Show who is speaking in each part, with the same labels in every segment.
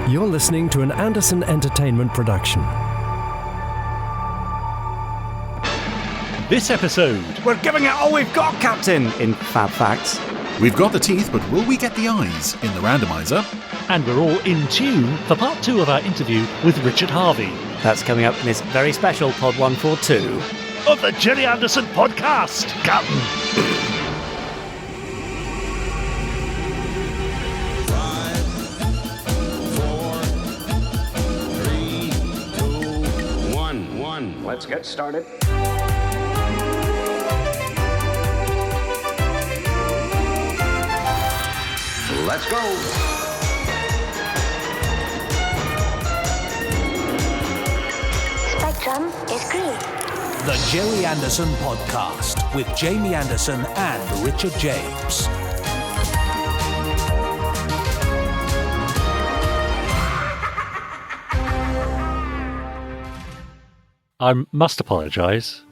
Speaker 1: You're listening to an Anderson Entertainment production.
Speaker 2: This episode,
Speaker 3: we're giving it all we've got, Captain, in FAB Fact.
Speaker 4: We've got the teeth, but will we get the eyes in the randomiser?
Speaker 2: and we're all in tune for part 2 of our interview with Richard Harvey
Speaker 3: That's coming up in this very special Pod 142
Speaker 2: of the Gerry Anderson Podcast. Captain.
Speaker 5: 5, 4, 3, 2, 1. Let's get started. Let's go.
Speaker 6: Spectrum is green.
Speaker 7: The Gerry Anderson Podcast with Jamie Anderson and Richard James.
Speaker 2: I must apologise.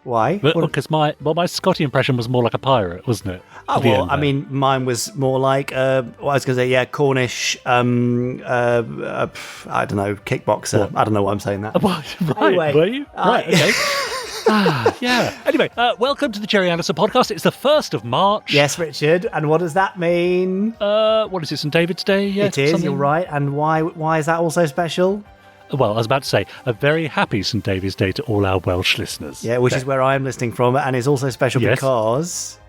Speaker 3: Why?
Speaker 2: Because my Scotty impression was more like a pirate, wasn't it?
Speaker 3: Oh, well, I mean, mine was more like, I was going to say, Cornish, I don't know, kickboxer. I don't know why I'm saying that.
Speaker 2: Right,
Speaker 3: Anyway,
Speaker 2: were you? Right, okay. Yeah. Anyway, welcome to the Gerry Anderson Podcast. It's the 1st of March.
Speaker 3: Yes, Richard. And what does that mean?
Speaker 2: What is it, St. David's Day? Yeah,
Speaker 3: It is,
Speaker 2: something?
Speaker 3: you're right. And why is that also special?
Speaker 2: Well, I was about to say, a very happy St. David's Day to all our Welsh listeners.
Speaker 3: Yeah, which is where I am listening from, and it's also special
Speaker 2: Yes.
Speaker 3: because...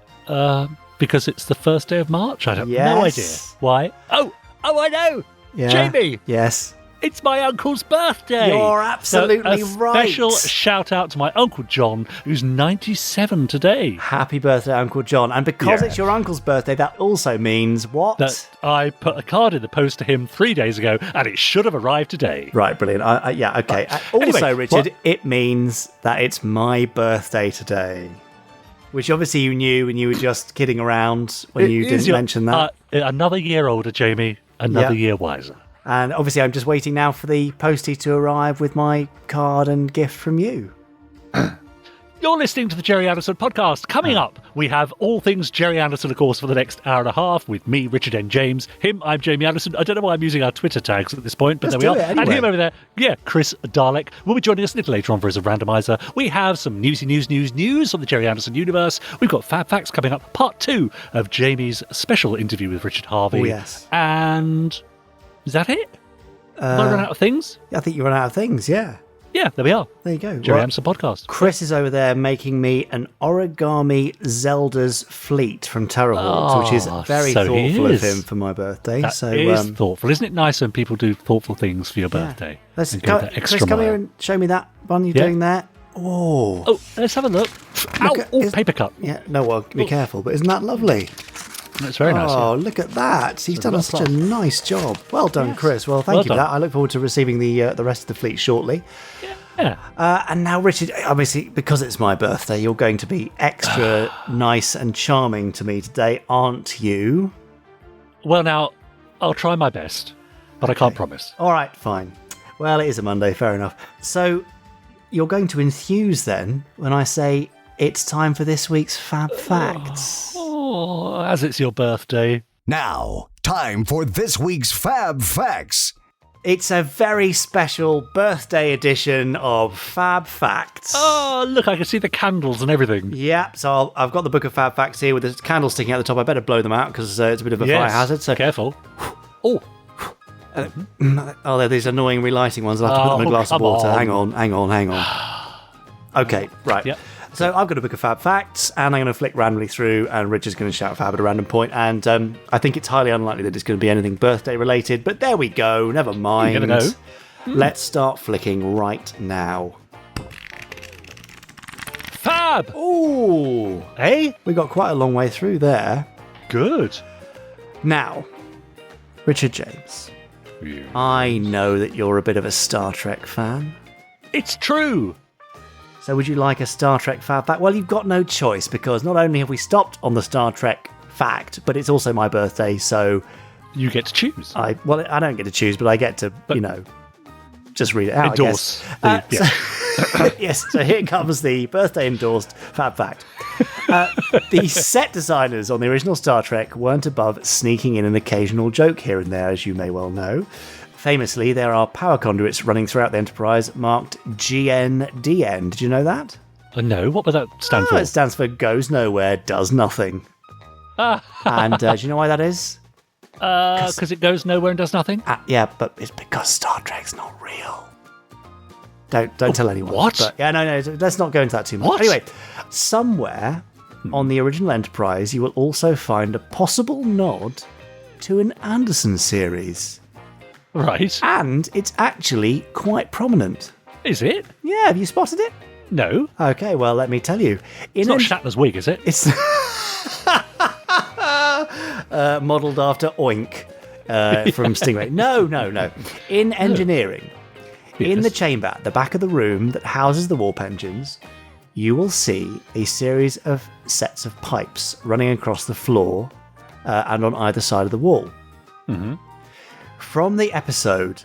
Speaker 2: Because it's the first day of March? I have no
Speaker 3: Yes.
Speaker 2: idea. Why? Oh, I know!
Speaker 3: Yeah.
Speaker 2: Jamie!
Speaker 3: Yes.
Speaker 2: It's my uncle's birthday!
Speaker 3: You're absolutely
Speaker 2: so
Speaker 3: right.
Speaker 2: Special shout out to my Uncle John, who's 97 today.
Speaker 3: Happy birthday, Uncle John. And because
Speaker 2: Yeah.
Speaker 3: it's your uncle's birthday, that also means what?
Speaker 2: That I put a card in the post to him 3 days ago, and it should have arrived today.
Speaker 3: Right, brilliant. Yeah, okay. Also,
Speaker 2: Anyway,
Speaker 3: Richard,
Speaker 2: what?
Speaker 3: it means that it's my birthday today. Which obviously you knew when you were just kidding around when you didn't mention that.
Speaker 2: Another year older, Jamie. Another
Speaker 3: Yep.
Speaker 2: year wiser.
Speaker 3: And obviously I'm just waiting now for the postie to arrive with my card and gift from you.
Speaker 2: You're listening to the Gerry Anderson Podcast. Coming up, we have all things Gerry Anderson, of course, for the next hour and a half with me, Richard N. James. Him, I'm Jamie Anderson. I don't know why I'm using our Twitter tags at this point, but
Speaker 3: Let's
Speaker 2: there we
Speaker 3: do
Speaker 2: are.
Speaker 3: it anyway.
Speaker 2: And him over there, Chris Dalek, will be joining us a little later on for his Randomiser. We have some news on the Gerry Anderson universe. We've got Fab Facts coming up, part 2 of Jamie's special interview with Richard Harvey.
Speaker 3: Oh, yes.
Speaker 2: And is that it? Have I run out of things?
Speaker 3: I think you ran out of things, yeah.
Speaker 2: Yeah, there we are.
Speaker 3: There you go.
Speaker 2: Gerry
Speaker 3: Well,
Speaker 2: Anderson Podcast.
Speaker 3: Chris is over there making me an origami Zelda's fleet from Terrahawks, which is very
Speaker 2: so he
Speaker 3: thoughtful of
Speaker 2: is.
Speaker 3: him for my birthday.
Speaker 2: That
Speaker 3: so
Speaker 2: is thoughtful. Isn't it nice when people do thoughtful things for your birthday?
Speaker 3: Let's
Speaker 2: and go
Speaker 3: go,
Speaker 2: that extra
Speaker 3: Chris, come
Speaker 2: mile?
Speaker 3: here and show me that one you're
Speaker 2: Yeah.
Speaker 3: doing there. Oh.
Speaker 2: Oh, let's have a look. Ow!
Speaker 3: at-
Speaker 2: Oh,
Speaker 3: is-
Speaker 2: paper cut.
Speaker 3: Yeah, no, well, be careful, but isn't that lovely?
Speaker 2: That's very nice.
Speaker 3: Oh,
Speaker 2: yeah.
Speaker 3: look at that. He's done
Speaker 2: real
Speaker 3: such a nice job. Well done,
Speaker 2: Yes.
Speaker 3: Chris. Well, thank
Speaker 2: Well
Speaker 3: you for
Speaker 2: done.
Speaker 3: that. I look forward to receiving the rest of the fleet shortly.
Speaker 2: Yeah.
Speaker 3: And now, Richard, obviously, because it's my birthday, you're going to be extra nice and charming to me today, aren't you?
Speaker 2: Well, now, I'll try my best, but I can't promise.
Speaker 3: All right, fine. Well, it is a Monday, fair enough. So, you're going to enthuse then when I say it's time for this week's Fab Facts.
Speaker 2: Oh, as it's your birthday.
Speaker 7: Now, time for this week's Fab Facts.
Speaker 3: It's a very special birthday edition of Fab Facts.
Speaker 2: Oh, look, I can see the candles and everything.
Speaker 3: Yep, so I've got the book of Fab Facts here with the candles sticking out the top. I better blow them out because it's a bit of a fire hazard. So,
Speaker 2: Careful. Oh,
Speaker 3: oh, they're these annoying relighting ones. I'll have to put them in a glass of
Speaker 2: come
Speaker 3: water.
Speaker 2: on.
Speaker 3: Hang on. Okay, right.
Speaker 2: Yep.
Speaker 3: So I've got a book of Fab Facts, and I'm going to flick randomly through, and Richard's going to shout Fab at a random point, and I think it's highly unlikely that it's going to be anything birthday related, but there we go, never mind.
Speaker 2: You never know.
Speaker 3: Let's start flicking right now.
Speaker 2: Fab!
Speaker 3: Ooh,
Speaker 2: Hey?
Speaker 3: we got quite a long way through there.
Speaker 2: Good.
Speaker 3: Now, Richard James, I know that you're a bit of a Star Trek fan.
Speaker 2: It's true.
Speaker 3: So would you like a Star Trek Fab Fact? Well, you've got no choice because not only have we stopped on the Star Trek fact, but it's also my birthday, so
Speaker 2: You get to choose.
Speaker 3: I don't get to choose, but I get to, just read it out,
Speaker 2: Endorse.
Speaker 3: I guess. Yes, so here comes the birthday endorsed Fab Fact. The set designers on the original Star Trek weren't above sneaking in an occasional joke here and there, as you may well know. Famously, there are power conduits running throughout the Enterprise marked GNDN. Did you know that?
Speaker 2: No, what would that stand for?
Speaker 3: It stands for Goes Nowhere, Does Nothing. And do you know why that is?
Speaker 2: Because it goes nowhere and does nothing?
Speaker 3: Yeah, but it's because Star Trek's not real. Don't tell anyone.
Speaker 2: What?
Speaker 3: But, yeah, no, let's not go into that too much.
Speaker 2: What?
Speaker 3: Anyway, somewhere on the original Enterprise, you will also find a possible nod to an Anderson series.
Speaker 2: Right.
Speaker 3: And it's actually quite prominent.
Speaker 2: Is it?
Speaker 3: Yeah, have you spotted it?
Speaker 2: No.
Speaker 3: Okay, well, let me tell you.
Speaker 2: It's not Shatner's wig, is it?
Speaker 3: It's modelled after Oink from Stingray. No. In engineering, in the chamber at the back of the room that houses the warp engines, you will see a series of sets of pipes running across the floor and on either side of the wall. Mm-hmm. From the episode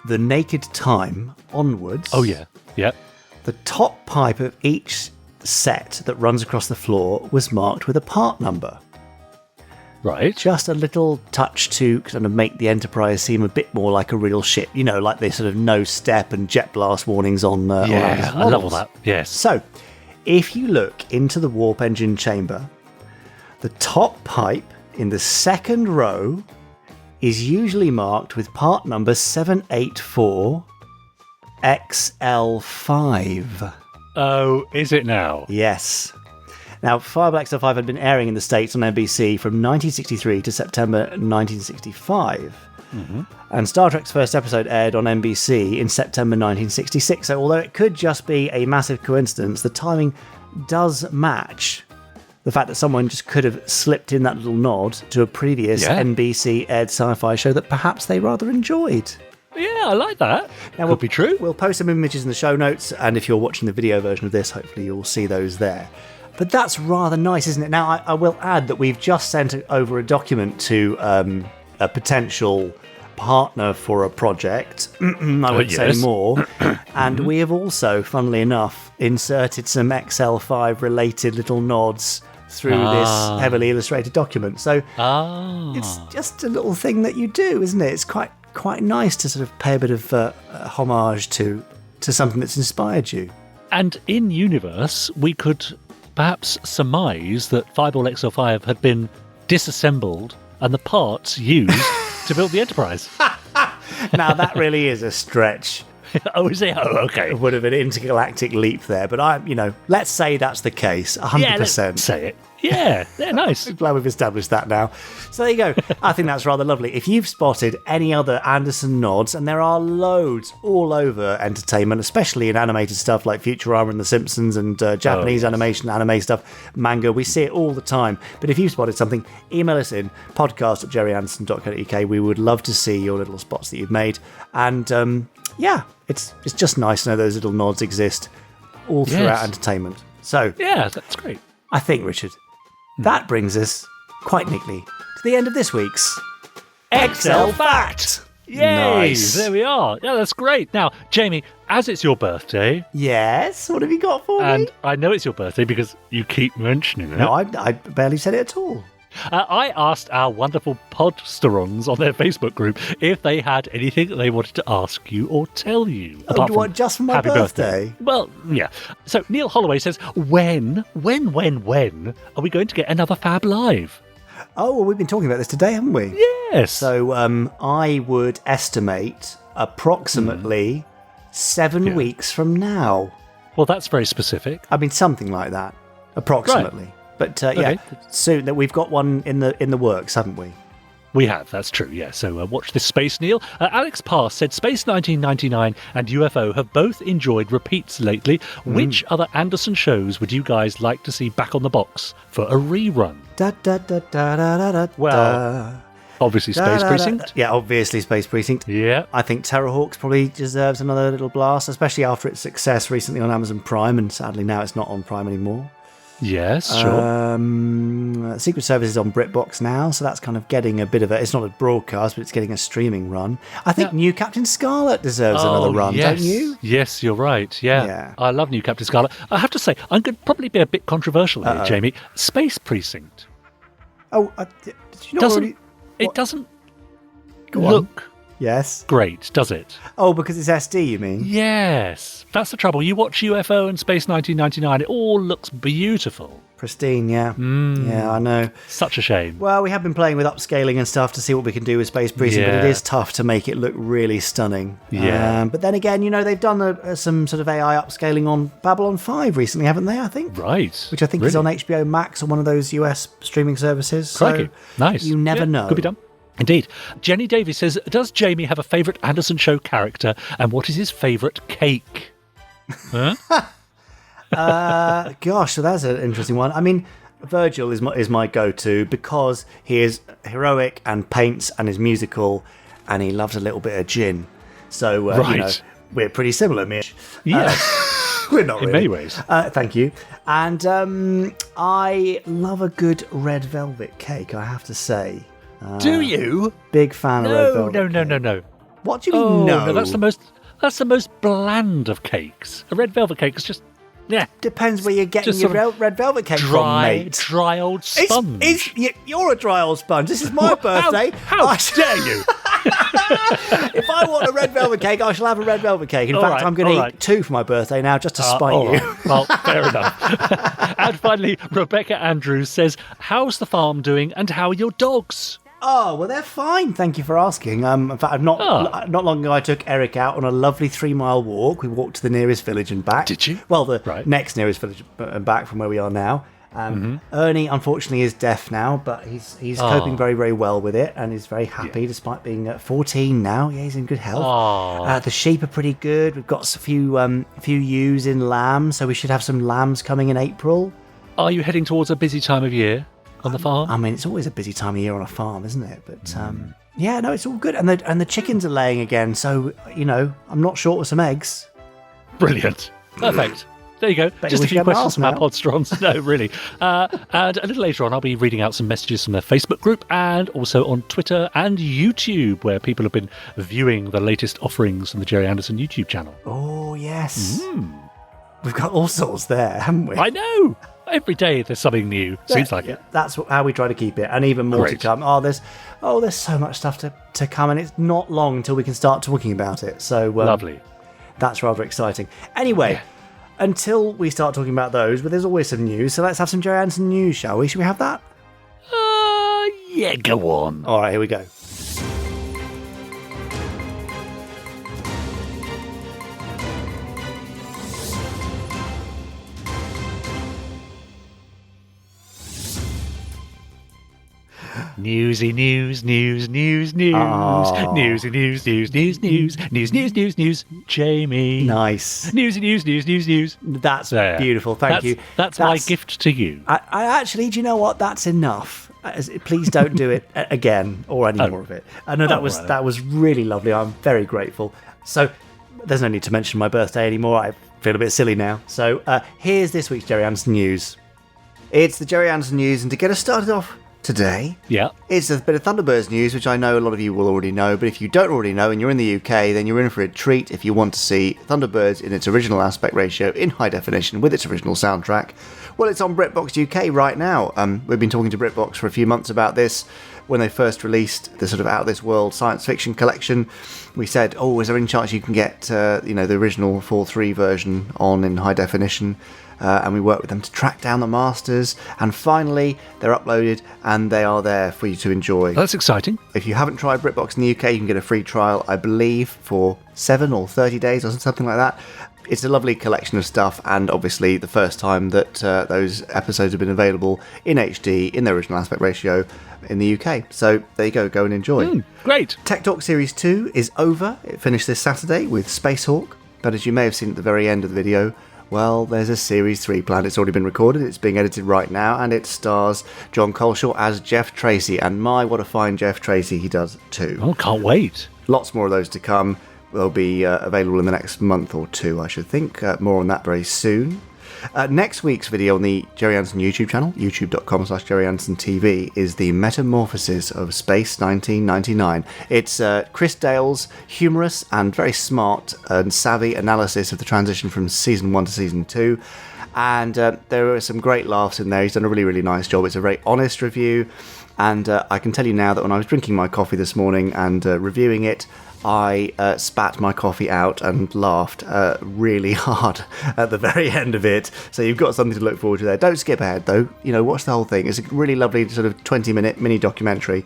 Speaker 3: The Naked Time onwards...
Speaker 2: Oh, yeah. Yep.
Speaker 3: The top pipe of each set that runs across the floor was marked with a part number.
Speaker 2: Right.
Speaker 3: Just a little touch to kind of make the Enterprise seem a bit more like a real ship. You know, like this sort of no step and jet blast warnings on
Speaker 2: yeah,
Speaker 3: on
Speaker 2: I love all that. Yes.
Speaker 3: So, if you look into the warp engine chamber, the top pipe in the second row is usually marked with part number 784 XL5.
Speaker 2: Oh, is it now?
Speaker 3: Yes. Now, Fireball XL5 had been airing in the States on NBC from 1963 to September 1965. Mm-hmm. And Star Trek's first episode aired on NBC in September 1966. So although it could just be a massive coincidence, the timing does match the fact that someone just could have slipped in that little nod to a previous NBC aired sci-fi show that perhaps they rather enjoyed.
Speaker 2: Yeah, I like that.
Speaker 3: Now,
Speaker 2: Could be true.
Speaker 3: We'll post some images in the show notes, and if you're watching the video version of this, hopefully you'll see those there. But that's rather nice, isn't it? Now, I will add that we've just sent over a document to a potential partner for a project. I won't say more. And we have also, funnily enough, inserted some XL5 related little nods through this heavily illustrated document. So it's just a little thing that you do, isn't it? It's quite nice to sort of pay a bit of homage to something that's inspired you.
Speaker 2: And in universe, we could perhaps surmise that Fireball XL5 had been disassembled and the parts used to build the Enterprise.
Speaker 3: Now, that really is a stretch.
Speaker 2: Oh, is it? Oh, okay.
Speaker 3: It would have been an intergalactic leap there, but let's say that's the case, 100%.
Speaker 2: Yeah, let's say it. Yeah, nice.
Speaker 3: I'm glad we've established that now. So there you go. I think that's rather lovely. If you've spotted any other Anderson nods, and there are loads all over entertainment, especially in animated stuff like Futurama and The Simpsons and Japanese animation, anime stuff, manga, we see it all the time. But if you've spotted something, email us in, podcast@gerryanderson.co.uk. We would love to see your little spots that you've made. And it's just nice to know those little nods exist all throughout entertainment. So
Speaker 2: yeah, that's great.
Speaker 3: I think, Richard, that brings us quite neatly to the end of this week's XL Fact.
Speaker 2: Yay!
Speaker 3: Nice.
Speaker 2: There we are. Yeah, that's great. Now, Jamie, as it's your birthday...
Speaker 3: Yes? What have you got for me?
Speaker 2: And I know it's your birthday because you keep mentioning it.
Speaker 3: No, I barely said it at all.
Speaker 2: I asked our wonderful podsterons on their Facebook group if they had anything that they wanted to ask you or tell you.
Speaker 3: Oh, what, just for my
Speaker 2: happy
Speaker 3: birthday?
Speaker 2: Well, yeah. So Neil Holloway says, when are we going to get another Fab Live?
Speaker 3: Oh, well, we've been talking about this today, haven't we?
Speaker 2: Yes.
Speaker 3: So I would estimate approximately 7 weeks from now.
Speaker 2: Well, that's very specific.
Speaker 3: I mean, something like that, approximately. Right. But soon that we've got one in the works, haven't we?
Speaker 2: We have, that's true, yeah. So watch this space, Neil. Alex Pass said Space 1999 and UFO have both enjoyed repeats lately. Which other Anderson shows would you guys like to see back on the box for a rerun? Well, obviously Space Precinct.
Speaker 3: Yeah, obviously Space Precinct.
Speaker 2: Yeah.
Speaker 3: I think Terrahawks probably deserves another little blast, especially after its success recently on Amazon Prime, and sadly now it's not on Prime anymore.
Speaker 2: Yes, sure.
Speaker 3: Secret Service is on BritBox now, so that's kind of getting a bit of it's not a broadcast, but it's getting a streaming run. I think New Captain Scarlet deserves another run, don't you?
Speaker 2: Yes, you're right. Yeah. I love New Captain Scarlet. I have to say, I'm going to probably be a bit controversial here, Jamie. Space Precinct.
Speaker 3: Oh, did you know
Speaker 2: it doesn't look
Speaker 3: Yes.
Speaker 2: great, does it?
Speaker 3: Oh, because it's SD, you mean?
Speaker 2: Yes. That's the trouble. You watch UFO and Space 1999, it all looks beautiful.
Speaker 3: Pristine, yeah. Yeah, I know.
Speaker 2: Such a shame.
Speaker 3: Well, we have been playing with upscaling and stuff to see what we can do with Space Precinct, but it
Speaker 2: Yeah.
Speaker 3: is tough to make it look really stunning.
Speaker 2: Yeah.
Speaker 3: But then again, they've done some sort of AI upscaling on Babylon 5 recently, haven't they, I think?
Speaker 2: Right.
Speaker 3: Which I think is on HBO Max or one of those US streaming services.
Speaker 2: Crikey.
Speaker 3: So
Speaker 2: Nice.
Speaker 3: you never know.
Speaker 2: Could be done. Indeed. Jenny Davies says, does Jamie have a favourite Anderson show character, and what is his favourite cake? Huh?
Speaker 3: Gosh, so that's an interesting one. I mean, Virgil is my go-to because he is heroic and paints and is musical, and he loves a little bit of gin. So,
Speaker 2: Right.
Speaker 3: we're pretty similar, Mitch.
Speaker 2: Yes.
Speaker 3: We're not
Speaker 2: In
Speaker 3: really.
Speaker 2: many ways.
Speaker 3: Thank you. And I love a good red velvet cake, I have to say.
Speaker 2: Do you?
Speaker 3: Big fan of red
Speaker 2: No,
Speaker 3: velvet.
Speaker 2: no.
Speaker 3: What do you mean, no?
Speaker 2: That's the most bland of cakes. A red velvet cake is just,
Speaker 3: Depends where you're getting
Speaker 2: Just
Speaker 3: your
Speaker 2: sort of
Speaker 3: red velvet cake from,
Speaker 2: dry,
Speaker 3: mate.
Speaker 2: dry old sponge.
Speaker 3: You're a dry old sponge. This is my birthday.
Speaker 2: How dare you?
Speaker 3: If I want a red velvet cake, I shall have a red velvet cake. In
Speaker 2: All
Speaker 3: fact,
Speaker 2: right,
Speaker 3: I'm going
Speaker 2: all
Speaker 3: to
Speaker 2: right.
Speaker 3: eat 2 for my birthday now, just to spite
Speaker 2: all
Speaker 3: you.
Speaker 2: right. Well, fair enough. And finally, Rebecca Andrews says, how's the farm doing and how are your dogs?
Speaker 3: Oh, well, they're fine. Thank you for asking. In fact, not long ago, I took Eric out on a lovely 3-mile walk. We walked to the nearest village and back.
Speaker 2: Did you?
Speaker 3: Well, the
Speaker 2: Right.
Speaker 3: next nearest village and back from where we are now. Ernie, unfortunately, is deaf now, but he's coping very, very well with it and is very happy despite being 14 now. Yeah, he's in good health. The sheep are pretty good. We've got a few ewes in lamb, so we should have some lambs coming in April.
Speaker 2: Are you heading towards a busy time of year on the farm?
Speaker 3: I mean, it's always a busy time of year on a farm, isn't it? But yeah, no, it's all good. And the chickens are laying again, so I'm not short of some eggs.
Speaker 2: Brilliant. Perfect. There you go. Just a
Speaker 3: we
Speaker 2: few
Speaker 3: should
Speaker 2: questions from our
Speaker 3: now.
Speaker 2: podstrons. No, really. And a little later on, I'll be reading out some messages from their Facebook group and also on Twitter and YouTube, where people have been viewing the latest offerings from the Gerry Anderson YouTube channel.
Speaker 3: Oh yes, we've got all sorts there, haven't we?
Speaker 2: I know. Every day there's something new. Seems like it.
Speaker 3: That's how we try to keep it, and even more to
Speaker 2: Great.
Speaker 3: come. There's so much stuff to come, and it's not long until we can start talking about it. So
Speaker 2: Lovely.
Speaker 3: That's rather exciting. Anyway. Until we start talking about those, but there's always some news, so let's have some Gerry Anderson news, shall we? Should we have that?
Speaker 2: Yeah, go on.
Speaker 3: All right, here we go.
Speaker 2: Newsy news, news, news, news.
Speaker 3: Oh.
Speaker 2: Newsy news, news, news, news. News, news, news, news. Jamie.
Speaker 3: Nice.
Speaker 2: Newsy news, news, news, news.
Speaker 3: That's
Speaker 2: There.
Speaker 3: beautiful. Thank you.
Speaker 2: That's my gift to you.
Speaker 3: I actually, do you know what? That's enough. Please don't do it again or any more of it. I know that was really lovely. I'm very grateful. So there's no need to mention my birthday anymore. I feel a bit silly now. So here's this week's Gerry Anderson news. It's the Gerry Anderson news, and to get us started off today,
Speaker 2: Yeah.
Speaker 3: it's a bit of Thunderbirds news, which I know a lot of you will already know, but if you don't already know and you're in the UK, then you're in for a treat if you want to see Thunderbirds in its original aspect ratio in high definition with its original soundtrack. Well, it's on BritBox UK right now. We've been talking to BritBox for a few months about this. When they first released the sort of out-of-this-world science fiction collection, we said, is there any chance you can get the original 4.3 version on in high definition? And we worked with them to track down the masters, and finally they're uploaded and they are there for you to enjoy.
Speaker 2: That's exciting.
Speaker 3: If you haven't tried BritBox in the UK, you can get a free trial, I believe, for 7 or 30 days or something like that. It's a lovely collection of stuff, and obviously the first time that those episodes have been available in HD in their original aspect ratio in the UK. So there you go and enjoy.
Speaker 2: Great.
Speaker 3: Tech Talk Series 2 is over. It finished this Saturday with Spacehawk, but as you may have seen at the very end of the video, well, there's a Series 3 planned. It's already been recorded, it's being edited right now, and it stars John Coleshaw as Jeff Tracy, and my, what a fine Jeff Tracy he does too.
Speaker 2: Oh, can't wait.
Speaker 3: Lots more of those to come. They'll be available in the next month or two, I should think. More on that very soon. Next week's video on the Gerry Anderson YouTube channel, youtube.com/Gerry Anderson TV, is the Metamorphosis of Space 1999. It's Chris Dale's humorous and very smart and savvy analysis of the transition from Season 1 to Season 2. And there are some great laughs in there. He's done a really, really nice job. It's a very honest review. And I can tell you now that when I was drinking my coffee this morning and reviewing it, I spat my coffee out and laughed really hard at the very end of it. So you've got something to look forward to there. Don't skip ahead, though. Watch the whole thing. It's a really lovely sort of 20-minute mini documentary.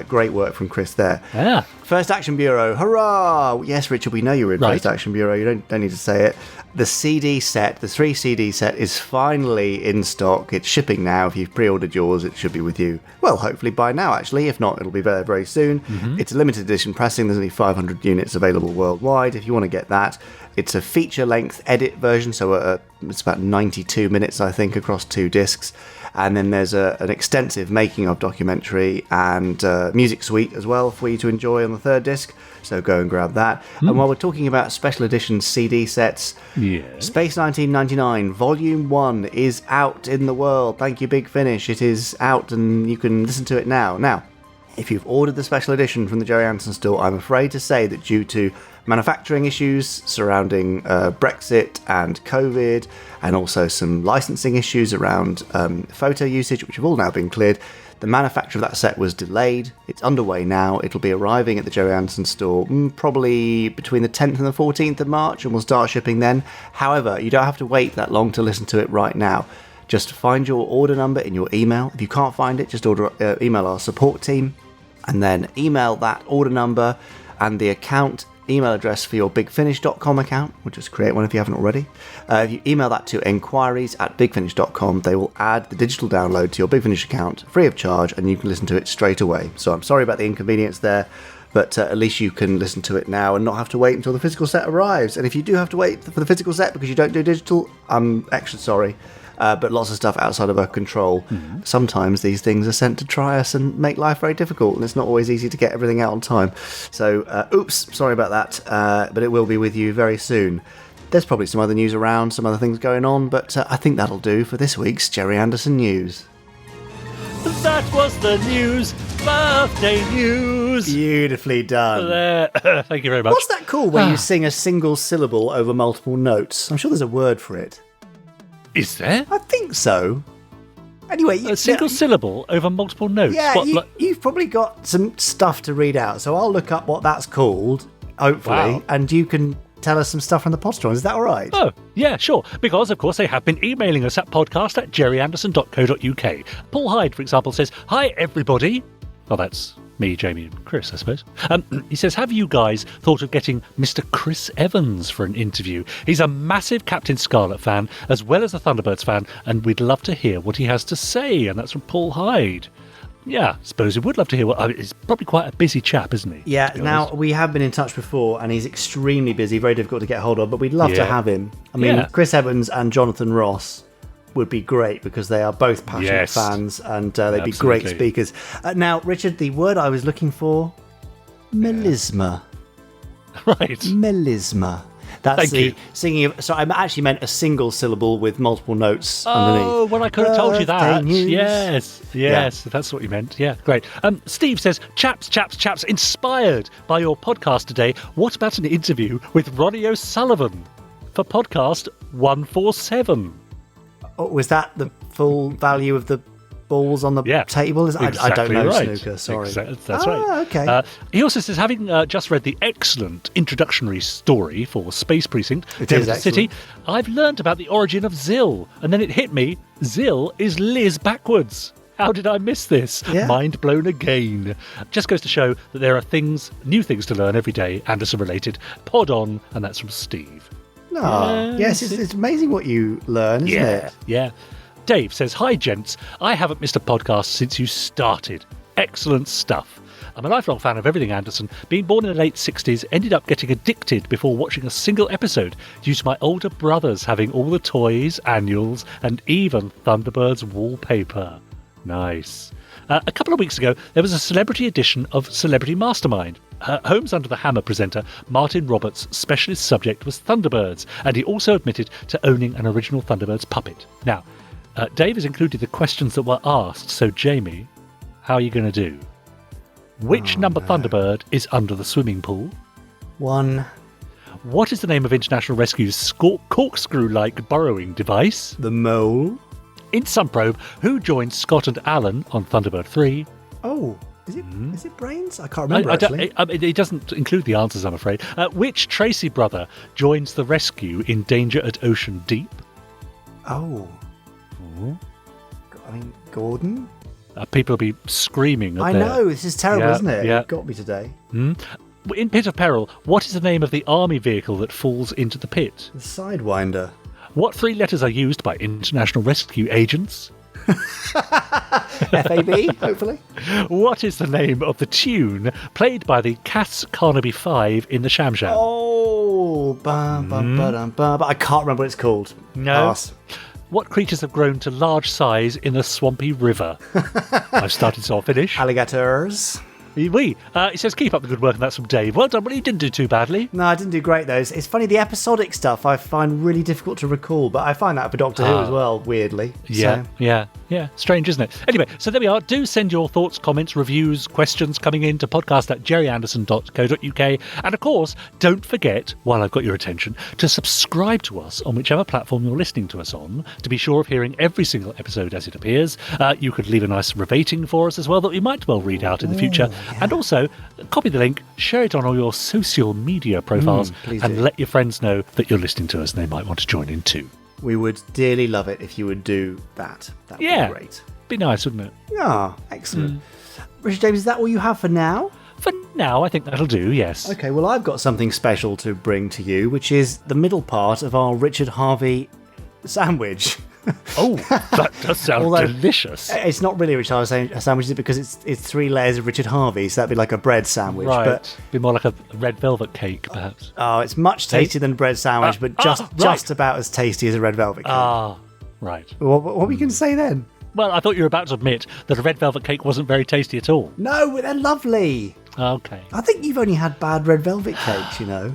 Speaker 3: Great work from Chris there.
Speaker 2: Yeah.
Speaker 3: First Action Bureau, hurrah! Yes, Richard, we know you were in First Action Bureau. You don't need to say it. The CD set, the 3 CD set, is finally in stock. It's shipping now. If you've pre-ordered yours, it should be with you. Well, hopefully by now, actually. If not, it'll be very, very soon. Mm-hmm. It's a limited edition pressing. There's only 500 units available worldwide. If you want to get that, it's a feature-length edit version, so it's about 92 minutes, I think, across 2 discs. And then there's an extensive making-of documentary and music suite as well for you to enjoy on the 3rd disc. So go and grab that. And while we're talking about special edition CD sets, Space 1999 Volume 1 is out in the world. Thank you, Big Finish. It is out and you can listen to it now. Now, if you've ordered the special edition from the Gerry Anderson store, I'm afraid to say that due to manufacturing issues surrounding Brexit and COVID, and also some licensing issues around photo usage, which have all now been cleared, the manufacture of that set was delayed. It's underway now. It'll be arriving at the Gerry Anderson store probably between the 10th and the 14th of March, and we'll start shipping then. However, you don't have to wait that long to listen to it right now. Just find your order number in your email. If you can't find it, just email our support team, and then email that order number and the account email address for your bigfinish.com account. We'll just create one if you haven't already. If you email that to enquiries@bigfinish.com, they will add the digital download to your Big Finish account free of charge, and you can listen to it straight away. So I'm sorry about the inconvenience there, but at least you can listen to it now and not have to wait until the physical set arrives. And if you do have to wait for the physical set because you don't do digital, I'm extra sorry. But lots of stuff outside of our control. Mm-hmm. Sometimes these things are sent to try us and make life very difficult, and it's not always easy to get everything out on time. So, oops, sorry about that, but it will be with you very soon. There's probably some other news around, some other things going on, but I think that'll do for this week's Gerry Anderson News.
Speaker 2: That was the news, birthday news.
Speaker 3: Beautifully done.
Speaker 2: Thank you very much.
Speaker 3: What's that called when you sing a single syllable over multiple notes? I'm sure there's a word for it.
Speaker 2: Is there?
Speaker 3: I think so. Anyway,
Speaker 2: a single syllable over multiple notes.
Speaker 3: Yeah, you've probably got some stuff to read out, so I'll look up what that's called, hopefully, and you can tell us some stuff from the Podstron. Is that all right?
Speaker 2: Oh, yeah, sure. Because, of course, they have been emailing us at podcast@gerryanderson.co.uk. Paul Hyde, for example, says, "Hi, everybody." Well, that's me, Jamie, and Chris, I suppose. He says, "Have you guys thought of getting Mr. Chris Evans for an interview? He's a massive Captain Scarlet fan, as well as a Thunderbirds fan, and we'd love to hear what he has to say." And that's from Paul Hyde. Yeah, I suppose we would love to hear he's probably quite a busy chap, isn't he?
Speaker 3: Yeah, now, we have been in touch before, and he's extremely busy, very difficult to get hold of, but we'd love to have him. I mean, Chris Evans and Jonathan Ross would be great because they are both passionate fans, and they'd be great speakers. Now, Richard, the word I was looking for, melisma.
Speaker 2: Right.
Speaker 3: Melisma. That's the singing of... So I actually meant a single syllable with multiple notes underneath.
Speaker 2: Oh, well, I could have told you that.
Speaker 3: News.
Speaker 2: Yes, that's what you meant. Yeah, great. Steve says, chaps, inspired by your podcast today, what about an interview with Ronnie O'Sullivan for podcast 147?
Speaker 3: Oh, was that the full value of the balls on the table?
Speaker 2: Exactly,
Speaker 3: I don't know
Speaker 2: snooker,
Speaker 3: sorry.
Speaker 2: That's right.
Speaker 3: Okay.
Speaker 2: He also says, having just read the excellent introductory story for Space Precinct, Denver City, I've learnt about the origin of Zill, and then it hit me, Zill is Liz backwards. How did I miss this?
Speaker 3: Yeah.
Speaker 2: Mind blown again. Just goes to show that there are new things to learn every day, Anderson related. Pod on, and that's from Steve.
Speaker 3: Oh, yes, it's amazing what you learn, isn't it?
Speaker 2: Yeah. Dave says, "Hi, gents. I haven't missed a podcast since you started. Excellent stuff. I'm a lifelong fan of everything Anderson. Being born in the late 60s, ended up getting addicted before watching a single episode due to my older brothers having all the toys, annuals, and even Thunderbirds wallpaper. Nice. A couple of weeks ago, there was a celebrity edition of Celebrity Mastermind. Holmes Under the Hammer presenter Martin Roberts' specialist subject was Thunderbirds, and he also admitted to owning an original Thunderbirds puppet. Now, Dave has included the questions that were asked, so Jamie, how are you going to do? Which number Thunderbird is under the swimming pool?
Speaker 3: 1.
Speaker 2: What is the name of International Rescue's corkscrew-like burrowing device?
Speaker 3: The mole.
Speaker 2: In Sunprobe, who joined Scott and Alan on Thunderbird 3?
Speaker 3: Oh, is it brains? I can't remember, actually.
Speaker 2: It doesn't include the answers, I'm afraid. Which Tracy brother joins the rescue in Danger at Ocean Deep?
Speaker 3: Oh. I mean, Gordon?
Speaker 2: People will be screaming at
Speaker 3: I know, this is terrible, isn't it?
Speaker 2: Yeah.
Speaker 3: It got me today.
Speaker 2: In Pit of Peril, what is the name of the army vehicle that falls into the pit?
Speaker 3: The Sidewinder.
Speaker 2: What 3 letters are used by international rescue agents?
Speaker 3: FAB, hopefully.
Speaker 2: What is the name of the tune played by the Cass Carnaby 5 in the Sham Sham?
Speaker 3: Oh, but I can't remember what it's called.
Speaker 2: No.
Speaker 3: Pass.
Speaker 2: What creatures have grown to large size in the swampy river? I've started, so I'll finish.
Speaker 3: Alligators.
Speaker 2: It says, keep up the good work, and that's from Dave. Well done, but you didn't do too badly.
Speaker 3: No, I didn't do great, though. It's funny, the episodic stuff I find really difficult to recall, but I find that for Doctor Who as well, weirdly.
Speaker 2: Yeah,
Speaker 3: So,
Speaker 2: yeah. Strange, isn't it? Anyway, so there we are. Do send your thoughts, comments, reviews, questions coming in to podcast@gerryanderson.co.uk. And of course, don't forget, while I've got your attention, to subscribe to us on whichever platform you're listening to us on to be sure of hearing every single episode as it appears. You could leave a nice rating for us as well that we might well read out in the future. Yeah. And also, copy the link, share it on all your social media profiles, and let your friends know that you're listening to us and they might want to join in too.
Speaker 3: We would dearly love it if you would do that. That would be great.
Speaker 2: Be nice, wouldn't it?
Speaker 3: Yeah, excellent. Richard James, is that all you have for now?
Speaker 2: For now, I think that'll do, yes.
Speaker 3: Okay, well, I've got something special to bring to you, which is the middle part of our Richard Harvey sandwich.
Speaker 2: Oh, that does sound delicious.
Speaker 3: It's not really a Richard Harvey sandwich, is it? Because it's 3 layers of Richard Harvey, so that'd be like a bread sandwich.
Speaker 2: Right.
Speaker 3: But
Speaker 2: be more like a red velvet cake, perhaps.
Speaker 3: Oh, it's much tastier than bread sandwich, but just about as tasty as a red velvet cake.
Speaker 2: Ah, right.
Speaker 3: What were you going to say then?
Speaker 2: Well, I thought you were about to admit that a red velvet cake wasn't very tasty at all.
Speaker 3: No, they're lovely.
Speaker 2: Okay.
Speaker 3: I think you've only had bad red velvet cakes, you know.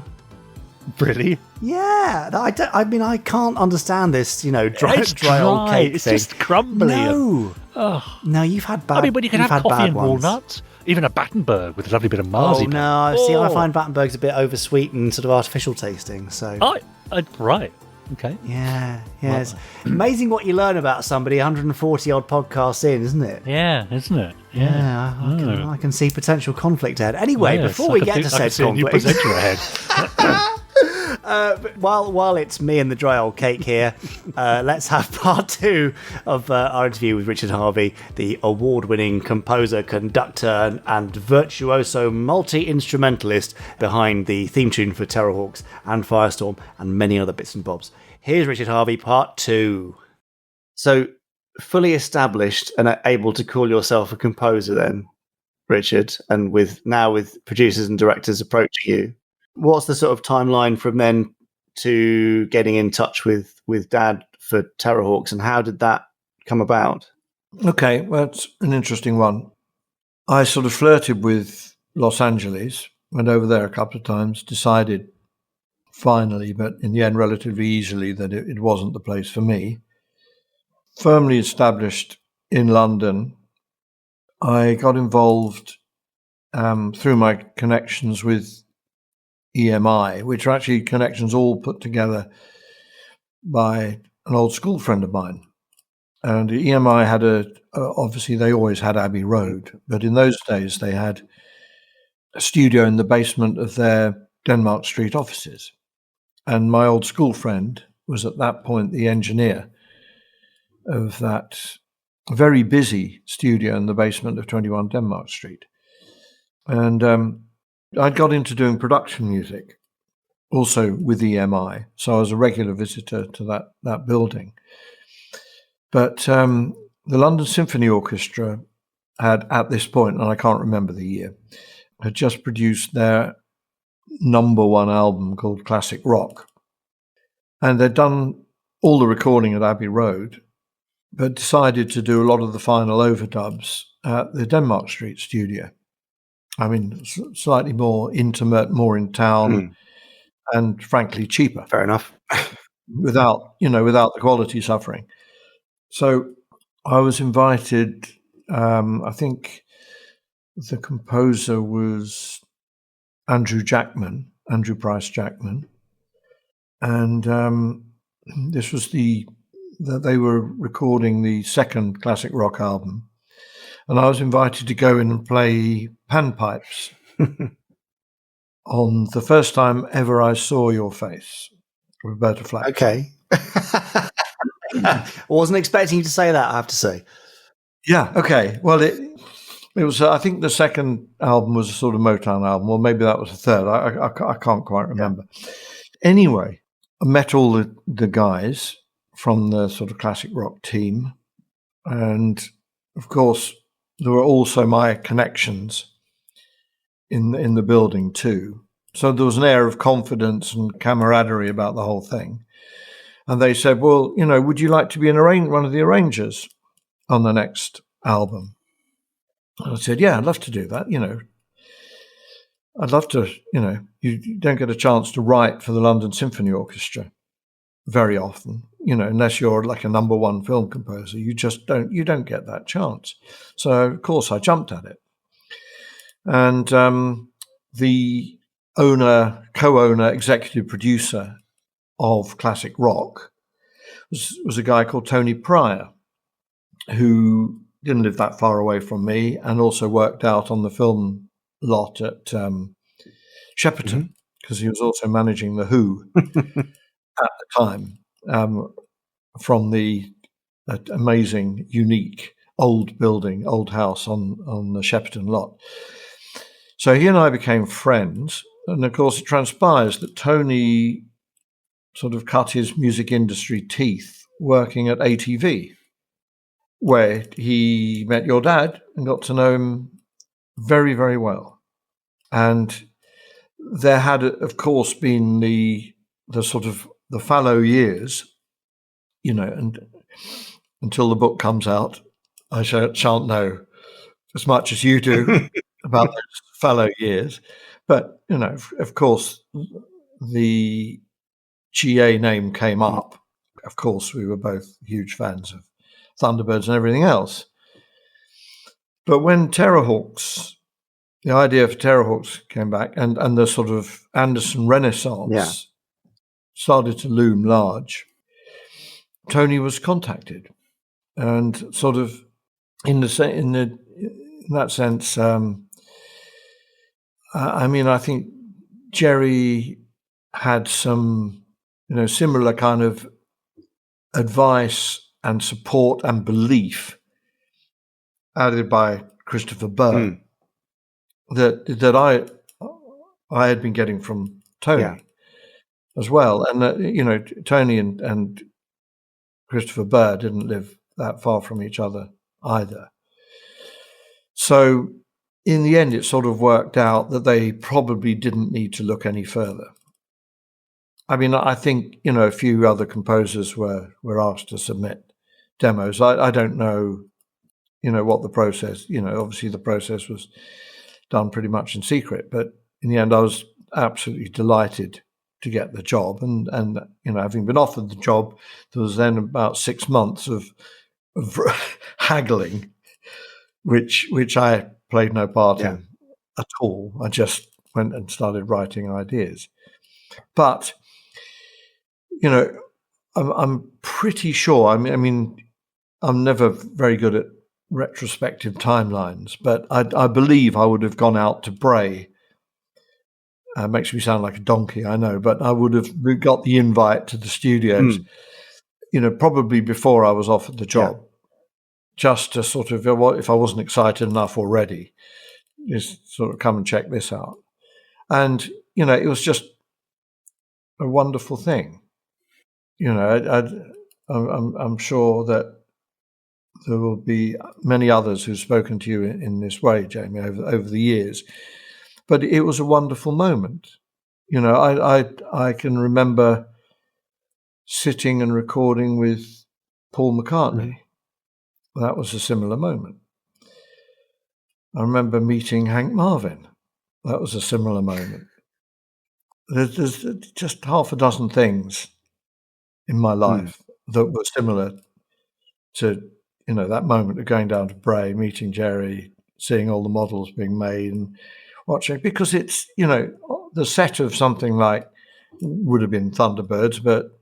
Speaker 2: Really?
Speaker 3: Yeah. I can't understand this, dry old cake
Speaker 2: It's
Speaker 3: thing.
Speaker 2: just crumbly.
Speaker 3: No.
Speaker 2: Oh.
Speaker 3: No, you've had bad.
Speaker 2: I mean, but you can have coffee and
Speaker 3: ones.
Speaker 2: walnuts. Even a Battenberg with a lovely bit of marzipan.
Speaker 3: Oh, no. See, I find Battenberg's a bit oversweetened, sort of artificial tasting. So.
Speaker 2: Right. Okay.
Speaker 3: Yeah. It's amazing what you learn about somebody 140 odd podcasts in, isn't it?
Speaker 2: Yeah, isn't it? Yeah.
Speaker 3: I can see potential conflict ahead. Anyway, before we get to said conflict, while it's me and the dry old cake here, let's have part 2 of our interview with Richard Harvey, the award-winning composer, conductor, and virtuoso multi-instrumentalist behind the theme tune for Terrahawks and Firestorm and many other bits and bobs. Here's Richard Harvey, part 2. So, fully established and able to call yourself a composer then, Richard, and with producers and directors approaching you. What's the sort of timeline from then to getting in touch with Dad for Terrahawks, and how did that come about?
Speaker 6: Okay, well, that's an interesting one. I sort of flirted with Los Angeles, went over there a couple of times, decided finally, but in the end relatively easily, that it wasn't the place for me. Firmly established in London, I got involved through my connections with EMI, which are actually connections all put together by an old school friend of mine. And EMI had obviously they always had Abbey Road, but in those days they had a studio in the basement of their Denmark Street offices. And my old school friend was at that point the engineer of that very busy studio in the basement of 21 Denmark Street. And I'd got into doing production music, also with EMI, so I was a regular visitor to that building. But the London Symphony Orchestra had, at this point, and I can't remember the year, had just produced their #1 album called Classic Rock. And they'd done all the recording at Abbey Road, but decided to do a lot of the final overdubs at the Denmark Street studio. I mean, slightly more intimate, more in town, and frankly cheaper.
Speaker 3: Fair enough.
Speaker 6: without the quality suffering. So I was invited. I think the composer was Andrew Price Jackman, and this was that they were recording the second classic rock album. and I was invited to go in and play panpipes on the first time ever I saw your face, Roberta Flack.
Speaker 3: Okay. I wasn't expecting you to say that, I have to say.
Speaker 6: Yeah, okay. Well, it was, I think the second album was a sort of Motown album, or maybe that was the third. I can't quite remember. Yeah. Anyway, I met all the guys from the sort of classic rock team. And, of course, there were also my connections in the building too. So there was an air of confidence and camaraderie about the whole thing. And they said, well, would you like to be one of the arrangers on the next album? And I said, yeah, I'd love to do that. I'd love to, you don't get a chance to write for the London Symphony Orchestra very often, unless you're like a number one film composer. You don't get that chance. So, of course, I jumped at it. And the co-owner, executive producer of classic rock was a guy called Tony Pryor, who didn't live that far away from me and also worked out on the film lot at Shepperton, because he was also managing The Who at the time, from the amazing, unique old house on the Shepperton lot. So he and I became friends. And of course, it transpires that Tony sort of cut his music industry teeth working at ATV, where he met your dad and got to know him very, very well. And there had, of course, been the sort of the fallow years, and until the book comes out, I shan't know as much as you do about those fallow years. But, of course, the GA name came up. Of course, we were both huge fans of Thunderbirds and everything else. But when Terrahawks, the idea for Terrahawks came back, and the sort of Anderson Renaissance started to loom large, Tony was contacted, and sort of in that sense, I think Gerry had some, similar kind of advice and support and belief added by Christopher Bird that I had been getting from Tony as well. And Tony and Christopher Bird didn't live that far from each other either. So in the end, it sort of worked out that they probably didn't need to look any further. I think, a few other composers were asked to submit demos. I don't know, what the process, obviously the process was done pretty much in secret, but in the end, I was absolutely delighted to get the job. And having been offered the job, there was then about 6 months of haggling, which I played no part in at all. I just went and started writing ideas. But, I'm pretty sure, I'm never very good at retrospective timelines, but I believe I would have gone out to Bray. Makes me sound like a donkey, I know, but I would have got the invite to the studios, probably before I was offered the job, just to sort of, if I wasn't excited enough already, just sort of come and check this out. And, it was just a wonderful thing. I'm sure that there will be many others who've spoken to you in this way, Jamie, over the years. But it was a wonderful moment. I can remember sitting and recording with Paul McCartney. That was a similar moment. I remember meeting Hank Marvin. That was a similar moment. There's just half a dozen things in my life that were similar to, that moment of going down to Bray, meeting Gerry, seeing all the models being made and watching, because it's, the set of something like would have been Thunderbirds, but,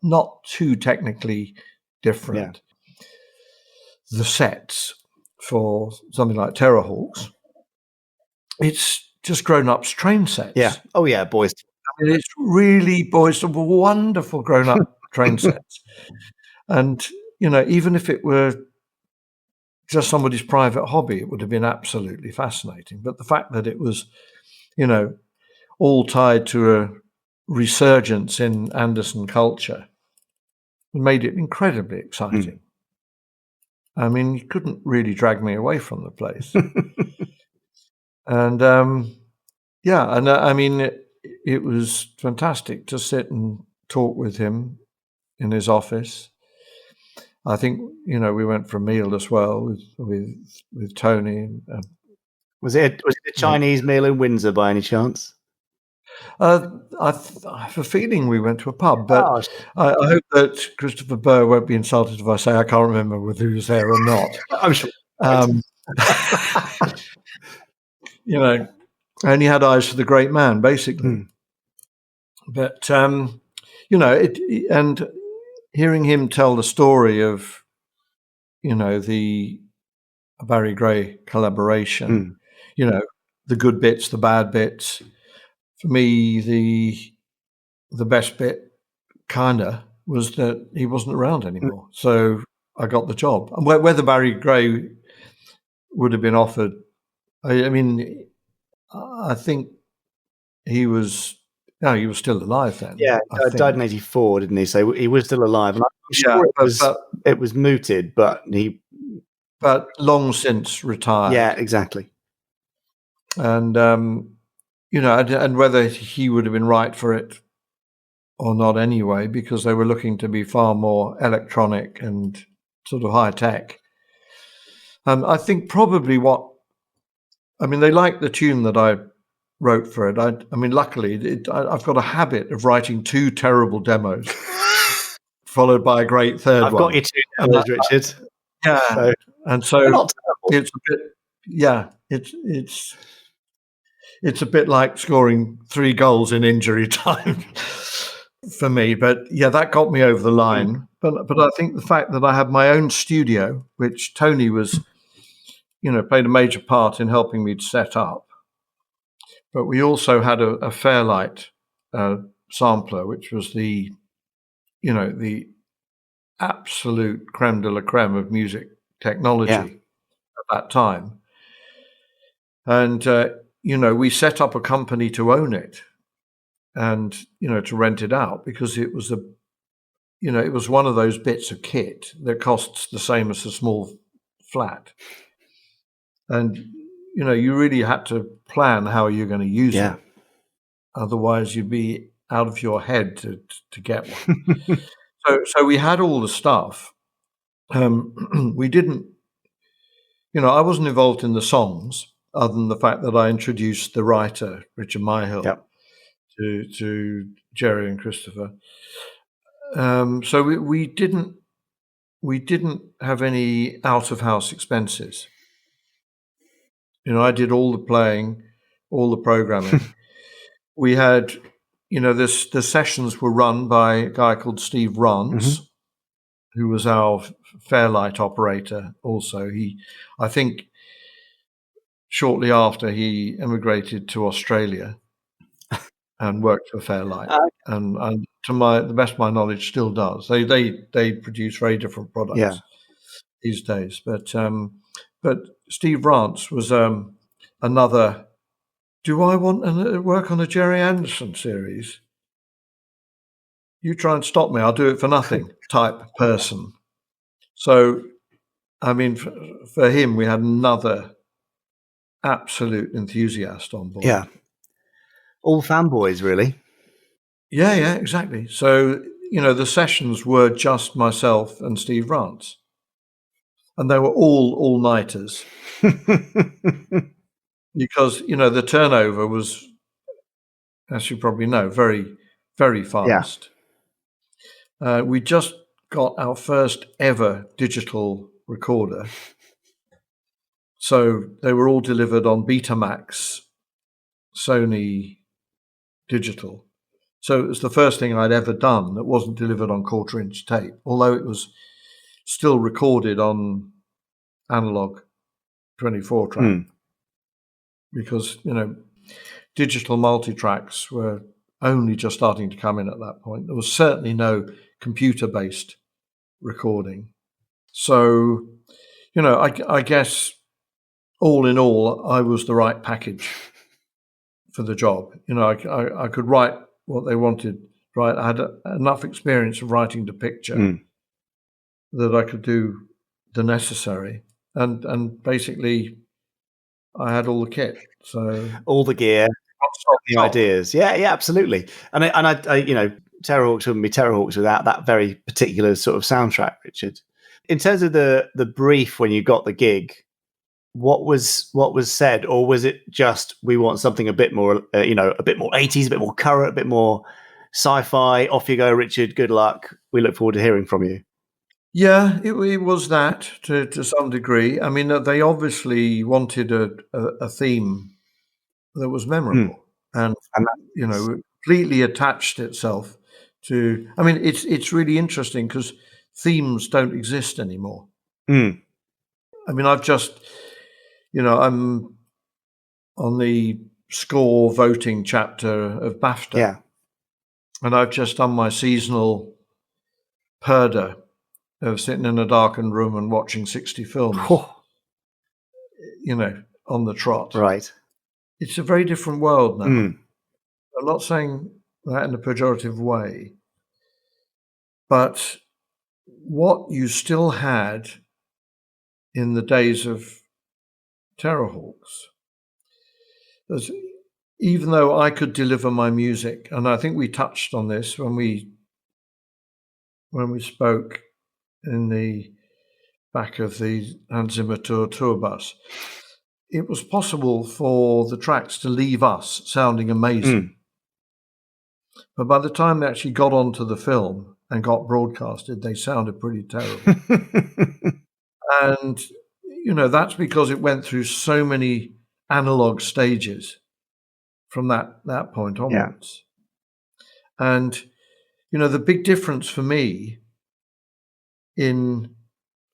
Speaker 6: not too technically different. The sets for something like Terrahawks, it's just grown-ups train sets.
Speaker 3: Yeah. Oh, yeah, boys.
Speaker 6: I mean, it's really wonderful grown-up train sets. And, even if it were just somebody's private hobby, it would have been absolutely fascinating. But the fact that it was, all tied to a resurgence in Anderson culture made it incredibly exciting. I mean, you couldn't really drag me away from the place. And, I mean, it was fantastic to sit and talk with him in his office. I think, we went for a meal as well with Tony.
Speaker 3: Was it a Chinese meal in Windsor by any chance?
Speaker 6: I have a feeling we went to a pub, but I hope that Christopher Burr won't be insulted if I say I can't remember whether he was there or not.
Speaker 3: I'm sure.
Speaker 6: I only had eyes for the great man, basically. But, and hearing him tell the story of, the Barry Gray collaboration, the good bits, the bad bits. For me, the best bit kinda was that he wasn't around anymore. So I got the job. And whether Barry Gray would have been offered, I mean, I think he was still alive then.
Speaker 3: Yeah, he died in 1984, didn't he? So he was still alive. And I'm sure it was mooted, but
Speaker 6: long since retired.
Speaker 3: Yeah, exactly.
Speaker 6: And and whether he would have been right for it or not anyway, because they were looking to be far more electronic and sort of high tech. I think probably they liked the tune that I wrote for it. I mean, luckily, I've got a habit of writing 2 terrible demos, followed by a great third one.
Speaker 3: I've got you 2 demos, Richard.
Speaker 6: Yeah, so
Speaker 3: not terrible.
Speaker 6: It's a bit, it's a bit like scoring 3 goals in injury time for me. But that got me over the line. But I think the fact that I had my own studio, which Tony was, played a major part in helping me to set up. But we also had a Fairlight sampler, which was the absolute creme de la creme of music technology at that time. And, we set up a company to own it and, to rent it out, because it was it was one of those bits of kit that costs the same as a small flat. And, you really had to plan how you're going to use it. Otherwise, you'd be out of your head to get one. So we had all the stuff. We didn't, I wasn't involved in the songs, other than the fact that I introduced the writer, Richard Myhill, to Gerry and Christopher. So we didn't have any out-of-house expenses. I did all the playing, all the programming. We had, the sessions were run by a guy called Steve Rance, who was our Fairlight operator also. I think shortly after he emigrated to Australia and worked for Fairlight, and to the best of my knowledge, still does. They produce very different products these days. But Steve Rance was another. Do I want to work on a Gerry Anderson series? You try and stop me, I'll do it for nothing type person. So, I mean, for him, we had another absolute enthusiast on board.
Speaker 3: Yeah. All fanboys, really.
Speaker 6: Yeah, exactly. So, the sessions were just myself and Steve Rance. And they were all-nighters. Because, the turnover was, as you probably know, very, very fast. We just got our first ever digital recorder. So they were all delivered on Betamax, Sony digital. So it was the first thing I'd ever done that wasn't delivered on quarter-inch tape, although it was still recorded on analog 24 track because, digital multitracks were only just starting to come in at that point. There was certainly no computer-based recording. So, I guess all in all, I was the right package for the job. I could write what they wanted, right? I had enough experience of writing the picture that I could do the necessary. And basically, I had all the kit. So
Speaker 3: all the gear, the ideas. Yeah, absolutely. And I Terrahawks wouldn't be Terrahawks without that very particular sort of soundtrack, Richard. In terms of the brief when you got the gig, what was said, or was it just we want something a bit more, a bit more 80s, a bit more current, a bit more sci-fi? Off you go, Richard. Good luck. We look forward to hearing from you.
Speaker 6: Yeah, it was that to some degree. I mean, they obviously wanted a theme that was memorable and completely attached itself to. I mean, it's really interesting because themes don't exist anymore. I mean, I've just, I'm on the score voting chapter of BAFTA, and I've just done my seasonal purdah of sitting in a darkened room and watching 60 films, on the trot.
Speaker 3: Right.
Speaker 6: It's a very different world now. I'm not saying that in a pejorative way, but what you still had in the days of Terrahawks, even though I could deliver my music, and I think we touched on this when we spoke in the back of the Hans Zimmer tour bus, it was possible for the tracks to leave us sounding amazing. But by the time they actually got onto the film and got broadcasted, they sounded pretty terrible. And, that's because it went through so many analog stages from that point onwards. Yeah. And, the big difference for me in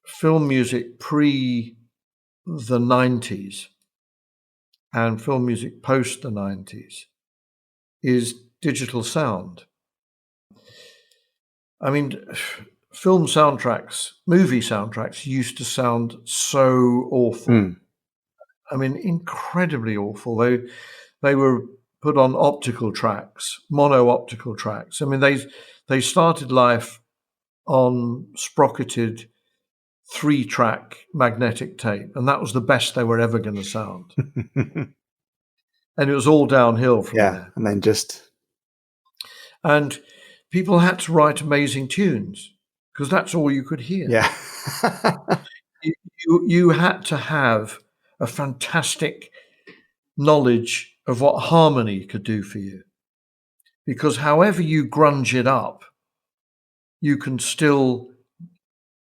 Speaker 6: film music pre the 90s and film music post the 90s is digital sound. I mean, film soundtracks, movie soundtracks used to sound so awful. I mean, incredibly awful. They were put on optical tracks, mono optical tracks. I mean, they started life on sprocketed 3-track magnetic tape, and that was the best they were ever going to sound. And it was all downhill from there. And people had to write amazing tunes because that's all you could hear.
Speaker 3: Yeah.
Speaker 6: you had to have a fantastic knowledge of what harmony could do for you, because however you grunge it up, you can still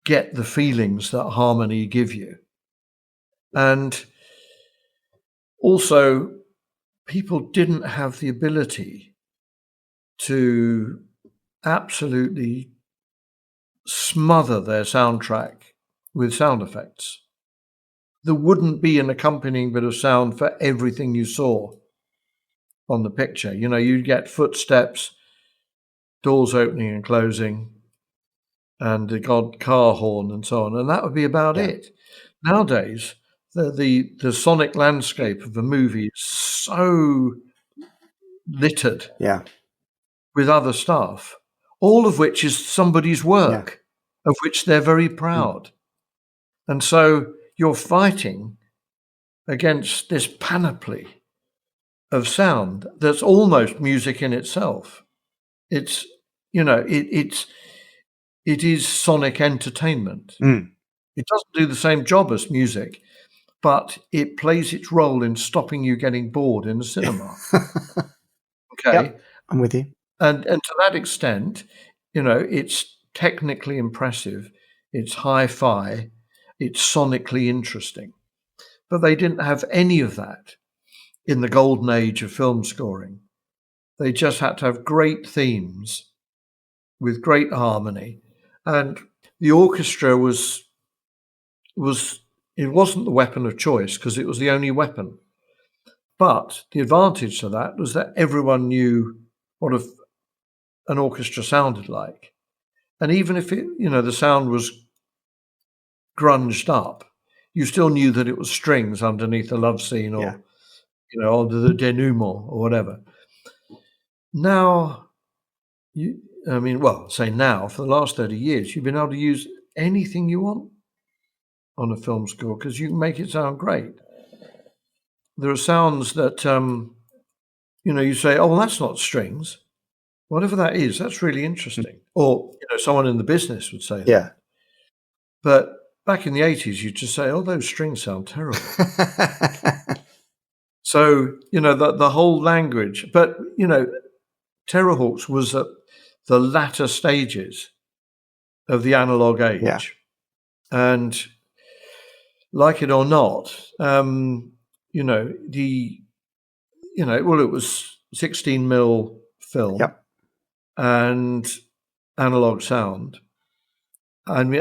Speaker 6: get the feelings that harmony give you. And also, people didn't have the ability to absolutely smother their soundtrack with sound effects. There wouldn't be an accompanying bit of sound for everything you saw on the picture. You'd get footsteps, doors opening and closing, and the odd car horn and so on, and that would be about it. Nowadays, the sonic landscape of a movie is so littered with other stuff, all of which is somebody's work, of which they're very proud. And so you're fighting against this panoply of sound that's almost music in itself. It's, it is sonic entertainment. It doesn't do the same job as music, but it plays its role in stopping you getting bored in the cinema. Okay.
Speaker 3: Yep, I'm with you.
Speaker 6: And to that extent, it's technically impressive, it's hi-fi, it's sonically interesting. But they didn't have any of that in the golden age of film scoring. They just had to have great themes with great harmony. And the orchestra was it wasn't the weapon of choice because it was the only weapon. But the advantage to that was that everyone knew what an orchestra sounded like. And even if the sound was grunged up, you still knew that it was strings underneath the love scene or, or the denouement or whatever. Now, say now, for the last 30 years, you've been able to use anything you want on a film score because you can make it sound great. There are sounds that, you say, oh, well, that's not strings. Whatever that is, that's really interesting. Or, someone in the business would say that.
Speaker 3: Yeah.
Speaker 6: But back in the 80s, you'd just say, oh, those strings sound terrible. So, the whole language. But, Terrahawks was at the latter stages of the analog age.
Speaker 3: Yeah.
Speaker 6: And like it or not, it was 16 mil film and analog sound. And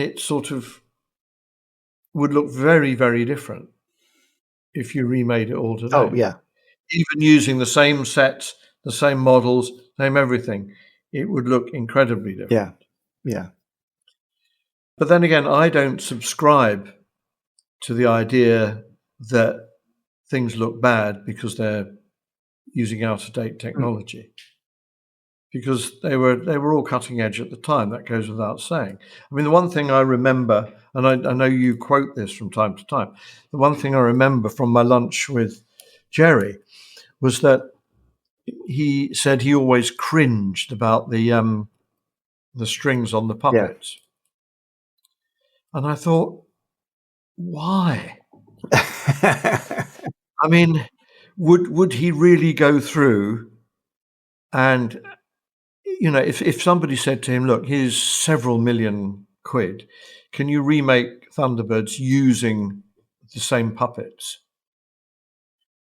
Speaker 6: it sort of would look very, very different if you remade it all today.
Speaker 3: Oh, yeah.
Speaker 6: Even using the same sets, the same models, same everything, it would look incredibly different.
Speaker 3: Yeah, yeah.
Speaker 6: But then again, I don't subscribe to the idea that things look bad because they're using out-of-date technology. Because they were all cutting edge at the time. That goes without saying. I mean, the one thing I remember, and I know you quote this from time to time, the one thing I remember from my lunch with Gerry was that he said he always cringed about the strings on the puppets. Yeah. And I thought, why? I mean, would he really go through and, if somebody said to him, look, here's several million quid, can you remake Thunderbirds using the same puppets?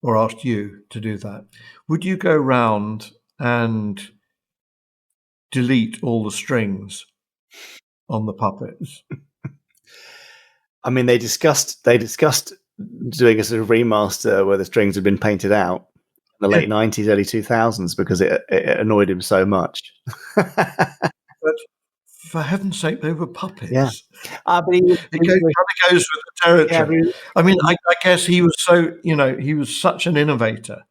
Speaker 6: Or asked you to do that, would you go round and delete all the strings on the puppets?
Speaker 3: I mean, they discussed doing a sort of remaster where the strings had been painted out in the late 90s, early 2000s because it annoyed him so much.
Speaker 6: But for heaven's sake, they were puppets.
Speaker 3: Yeah.
Speaker 6: But it kind of goes with the territory. Yeah, I mean, I guess he was he was such an innovator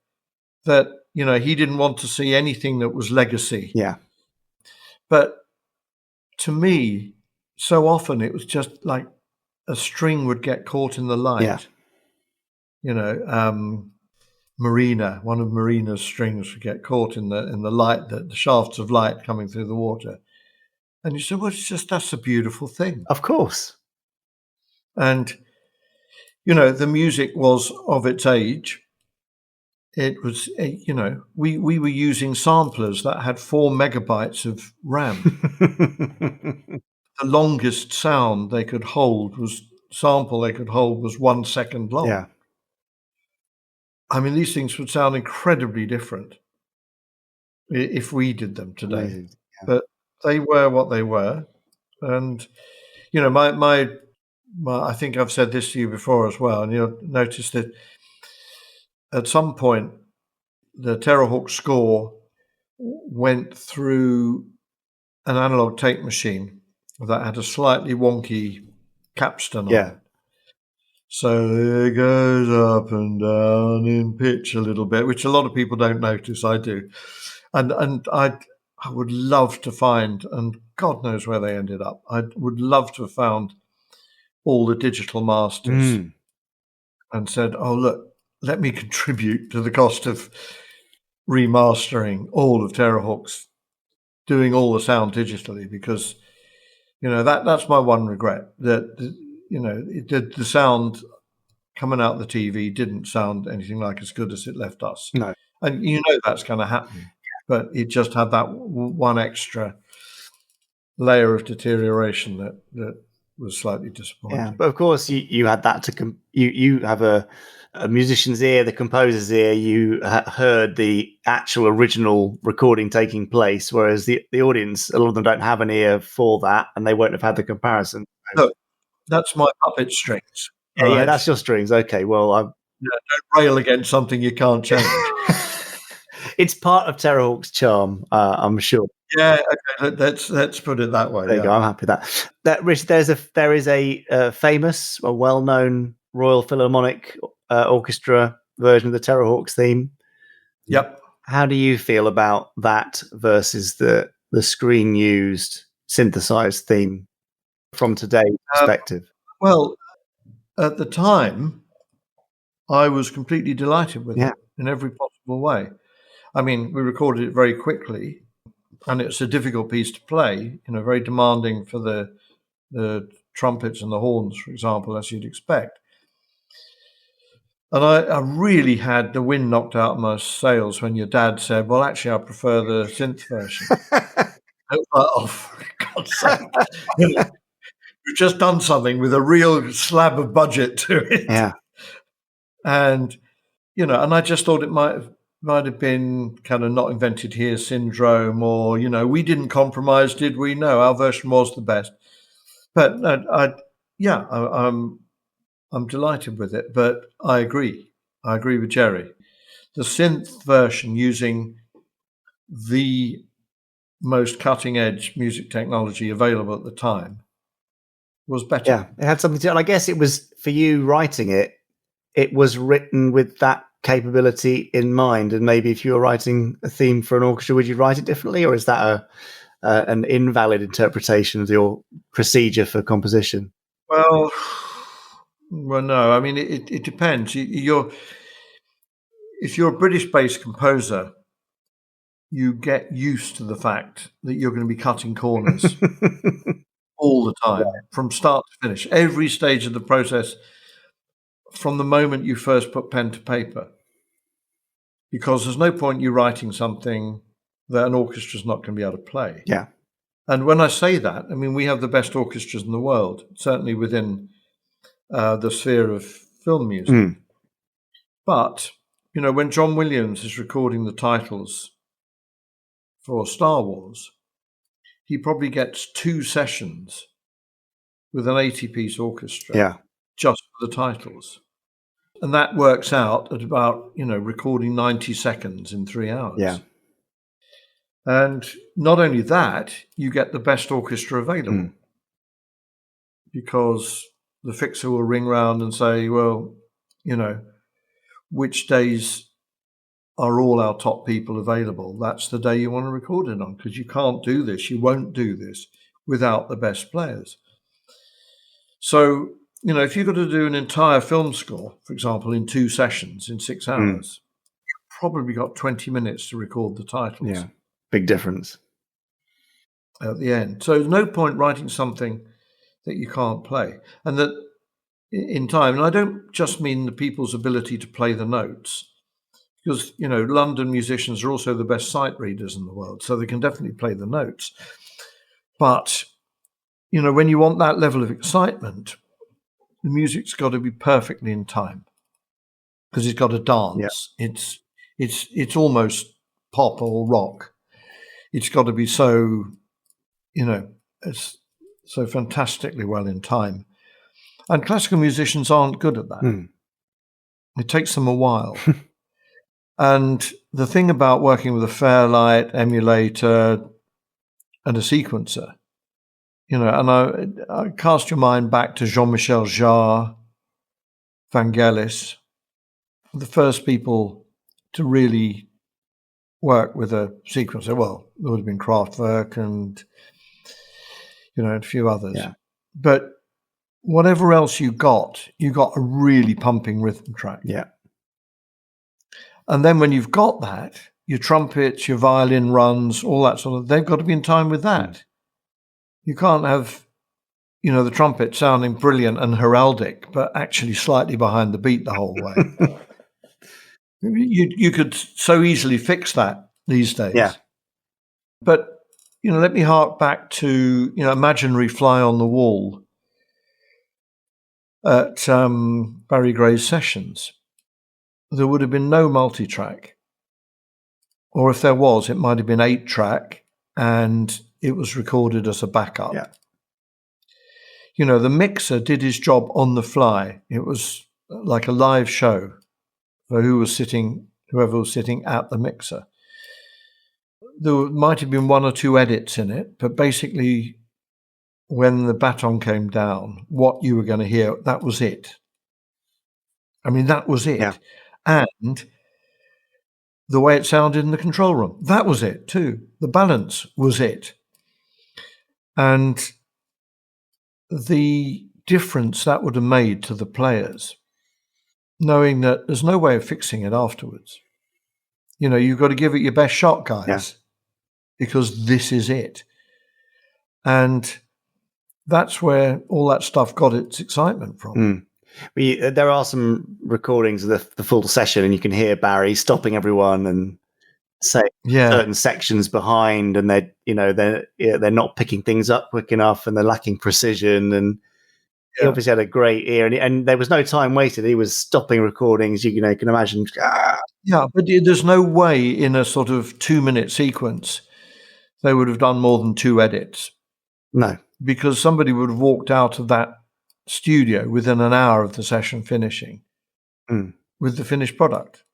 Speaker 6: that, he didn't want to see anything that was legacy.
Speaker 3: Yeah.
Speaker 6: But to me, so often it was just like a string would get caught in the light. Yeah. Marina, one of Marina's strings would get caught in the light, the shafts of light coming through the water. And you say, well, that's a beautiful thing.
Speaker 3: Of course.
Speaker 6: And, the music was of its age. It was, we were using samplers that had 4 megabytes of RAM. The longest sound they could hold was 1 second long.
Speaker 3: Yeah.
Speaker 6: I mean, these things would sound incredibly different if we did them today.
Speaker 3: Amazing. Yeah.
Speaker 6: But they were what they were. And, my I think I've said this to you before as well, and you'll notice that at some point the Terrahawk score went through an analog tape machine that had a slightly wonky capstan on it. So it goes up and down in pitch a little bit, which a lot of people don't notice. I do. And I would love to find, and God knows where they ended up, I would love to have found all the digital masters and said, oh, look, let me contribute to the cost of remastering all of Terrahawks, doing all the sound digitally, because, that's my one regret, that, the sound coming out the TV didn't sound anything like as good as it left us.
Speaker 3: No.
Speaker 6: And that's going to happen. But it just had that one extra layer of deterioration that was slightly disappointing.
Speaker 3: Yeah, but of course you had that you have a musician's ear, the composer's ear. You heard the actual original recording taking place, whereas the audience, a lot of them don't have an ear for that, and they won't have had the comparison.
Speaker 6: Look, that's my puppet strings.
Speaker 3: Yeah, that's your strings. Okay, well,
Speaker 6: don't rail against something you can't change.
Speaker 3: it's part of Terrahawks' charm, I'm sure.
Speaker 6: Yeah, okay, let's put it that way.
Speaker 3: There you go. I'm happy with that. Rich, there is a famous, a well-known Royal Philharmonic Orchestra version of the Terrahawks theme.
Speaker 6: Yep.
Speaker 3: How do you feel about that versus the screen-used synthesized theme from today's perspective?
Speaker 6: Well, at the time, I was completely delighted with it in every possible way. I mean, we recorded it very quickly, and it's a difficult piece to play, very demanding for the trumpets and the horns, for example, as you'd expect. And I really had the wind knocked out of my sails when your dad said, well, actually, I prefer the synth version. I was like, oh, for God's sake. We've just done something with a real slab of budget to it.
Speaker 3: Yeah.
Speaker 6: And, and I just thought it might have been kind of not invented here syndrome, or, we didn't compromise, did we? No, our version was the best. But I'm delighted with it, but I agree. I agree with Gerry. The synth version using the most cutting-edge music technology available at the time was better.
Speaker 3: Yeah, it had something to, and I guess it was, for you writing it, it was written with that capability in mind. And maybe if you were writing a theme for an orchestra, would you write it differently? Or is that an invalid interpretation of your procedure for composition?
Speaker 6: Well, no. I mean, it depends. If you're a British-based composer, you get used to the fact that you're going to be cutting corners all the time, from start to finish. Every stage of the process, from the moment you first put pen to paper. Because there's no point you writing something that an orchestra's not going to be able to play.
Speaker 3: Yeah.
Speaker 6: And when I say that, I mean, we have the best orchestras in the world, certainly within the sphere of film music. But, when John Williams is recording the titles for Star Wars, he probably gets 2 sessions with an 80-piece orchestra just for the titles. And that works out at about, recording 90 seconds in 3 hours.
Speaker 3: Yeah.
Speaker 6: And not only that, you get the best orchestra available. Because the fixer will ring round and say, well, which days are all our top people available? That's the day you want to record it on, because you can't do this. You won't do this without the best players. So, if you've got to do an entire film score, for example, in 2 sessions, in 6 hours, you've probably got 20 minutes to record the titles.
Speaker 3: Yeah, big difference.
Speaker 6: At the end. So there's no point writing something that you can't play. And that in time, and I don't just mean the people's ability to play the notes, because, London musicians are also the best sight readers in the world, so they can definitely play the notes. But, when you want that level of excitement, the music's got to be perfectly in time, because it's got to dance. Yeah. It's almost pop or rock. It's got to be so, it's so fantastically well in time. And classical musicians aren't good at that. It takes them a while. And the thing about working with a Fairlight emulator and a sequencer, and I cast your mind back to Jean-Michel Jarre, Vangelis, the first people to really work with a sequencer. Well, there would have been Kraftwerk and, a few others. Yeah. But whatever else you got a really pumping rhythm track.
Speaker 3: Yeah.
Speaker 6: And then when you've got that, your trumpets, your violin runs, all that sort of, they've got to be in time with that. You can't have, the trumpet sounding brilliant and heraldic, but actually slightly behind the beat the whole way. You could so easily fix that these days.
Speaker 3: Yeah.
Speaker 6: But, let me hark back to, imaginary fly on the wall at Barry Gray's sessions. There would have been no multi-track. Or if there was, it might have been 8-track, and it was recorded as a backup.
Speaker 3: Yeah.
Speaker 6: the mixer did his job on the fly. It was like a live show for whoever was sitting at the mixer. There might have been one or two edits in it, but basically when the baton came down, what you were going to hear, that was it. I mean, that was it.
Speaker 3: Yeah.
Speaker 6: And the way it sounded in the control room, that was it too. The balance was it. And the difference that would have made to the players, knowing that there's no way of fixing it afterwards. You've got to give it your best shot, guys, because this is it. And that's where all that stuff got its excitement from.
Speaker 3: There are some recordings of the full session, and you can hear Barry stopping everyone and say certain sections behind, and they're not picking things up quick enough, and they're lacking precision. And he obviously had a great ear, and there was no time wasted. He was stopping recordings. You can imagine.
Speaker 6: Yeah, but there's no way in a sort of 2-minute sequence they would have done more than 2 edits.
Speaker 3: No,
Speaker 6: because somebody would have walked out of that studio within an hour of the session finishing with the finished product.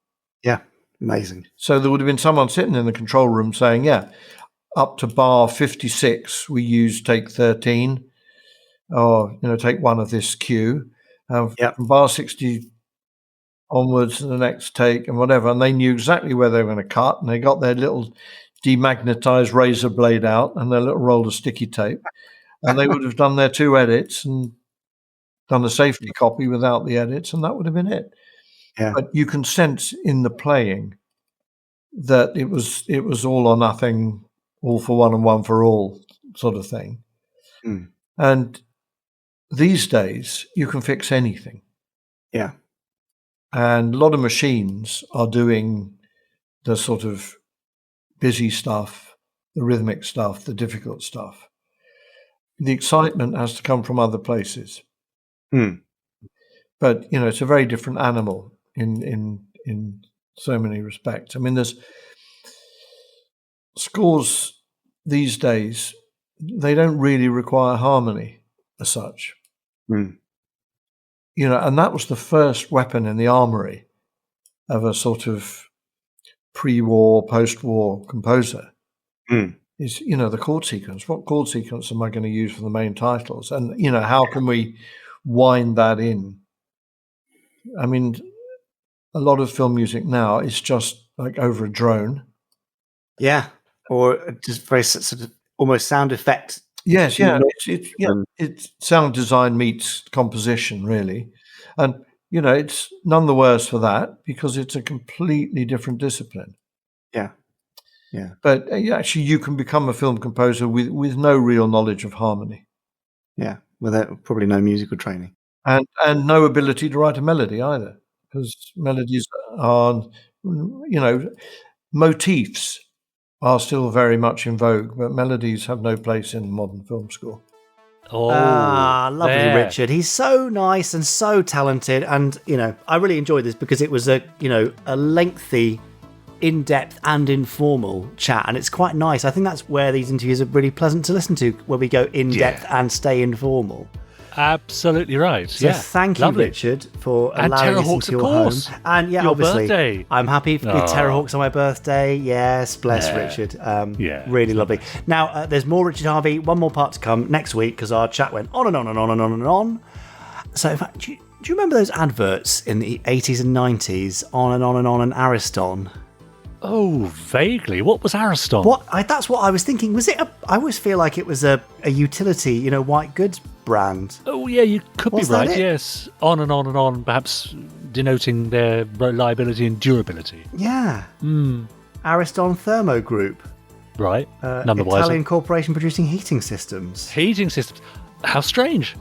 Speaker 3: Yeah, amazing.
Speaker 6: So there would have been someone sitting in the control room saying, up to bar 56, we use take 13, or, take one of this cue. From bar 60 onwards to the next take and whatever. And they knew exactly where they were going to cut, and they got their little demagnetized razor blade out and their little roll of sticky tape. And they would have done their 2 edits and done a safety copy without the edits, and that would have been it.
Speaker 3: Yeah.
Speaker 6: But you can sense in the playing that it was all or nothing, all for one and one for all sort of thing. And these days, you can fix anything.
Speaker 3: Yeah.
Speaker 6: And a lot of machines are doing the sort of busy stuff, the rhythmic stuff, the difficult stuff. The excitement has to come from other places. But, it's a very different animal in so many respects. I mean, there's scores these days, they don't really require harmony as such. And that was the first weapon in the armory of a sort of pre-war, post-war composer. Is, the chord sequence. What chord sequence am I going to use for the main titles? And, how can we wind that in? I mean, a lot of film music now is just like over a drone.
Speaker 3: Yeah. Or just very sort of almost sound effect.
Speaker 6: Yes, yeah. It's sound design meets composition, really. And, it's none the worse for that because it's a completely different discipline.
Speaker 3: Yeah. Yeah.
Speaker 6: But actually, you can become a film composer with no real knowledge of harmony.
Speaker 3: Yeah, without probably no musical training.
Speaker 6: And no ability to write a melody either, because melodies are, motifs are still very much in vogue, but melodies have no place in modern film score.
Speaker 3: Lovely
Speaker 2: there.
Speaker 3: Richard. He's so nice and so talented. And, I really enjoyed this because it was a lengthy, in-depth and informal chat, and it's quite nice. I think that's where these interviews are really pleasant to listen to, where we go in-depth and stay informal.
Speaker 2: Absolutely right.
Speaker 3: So thank you, Richard, for allowing us into your home. And
Speaker 2: your
Speaker 3: obviously,
Speaker 2: birthday.
Speaker 3: I'm happy with Terrahawks on my birthday. Yes, bless Richard. Really lovely. Now, there's more Richard Harvey, one more part to come next week, because our chat went on and on and on and on and on. So, in fact, do you remember those adverts in the 80s and 90s, on and on and on, and Ariston?
Speaker 2: Oh, vaguely. What was Ariston?
Speaker 3: That's what I was thinking. Was it? I always feel like it was a utility, white goods brand.
Speaker 2: Oh, yeah, you could be right. Yes, on and on and on, perhaps denoting their reliability and durability.
Speaker 3: Yeah. Ariston Thermo Group.
Speaker 2: Right. None the wiser.
Speaker 3: Italian corporation producing heating systems.
Speaker 2: Heating systems. How strange.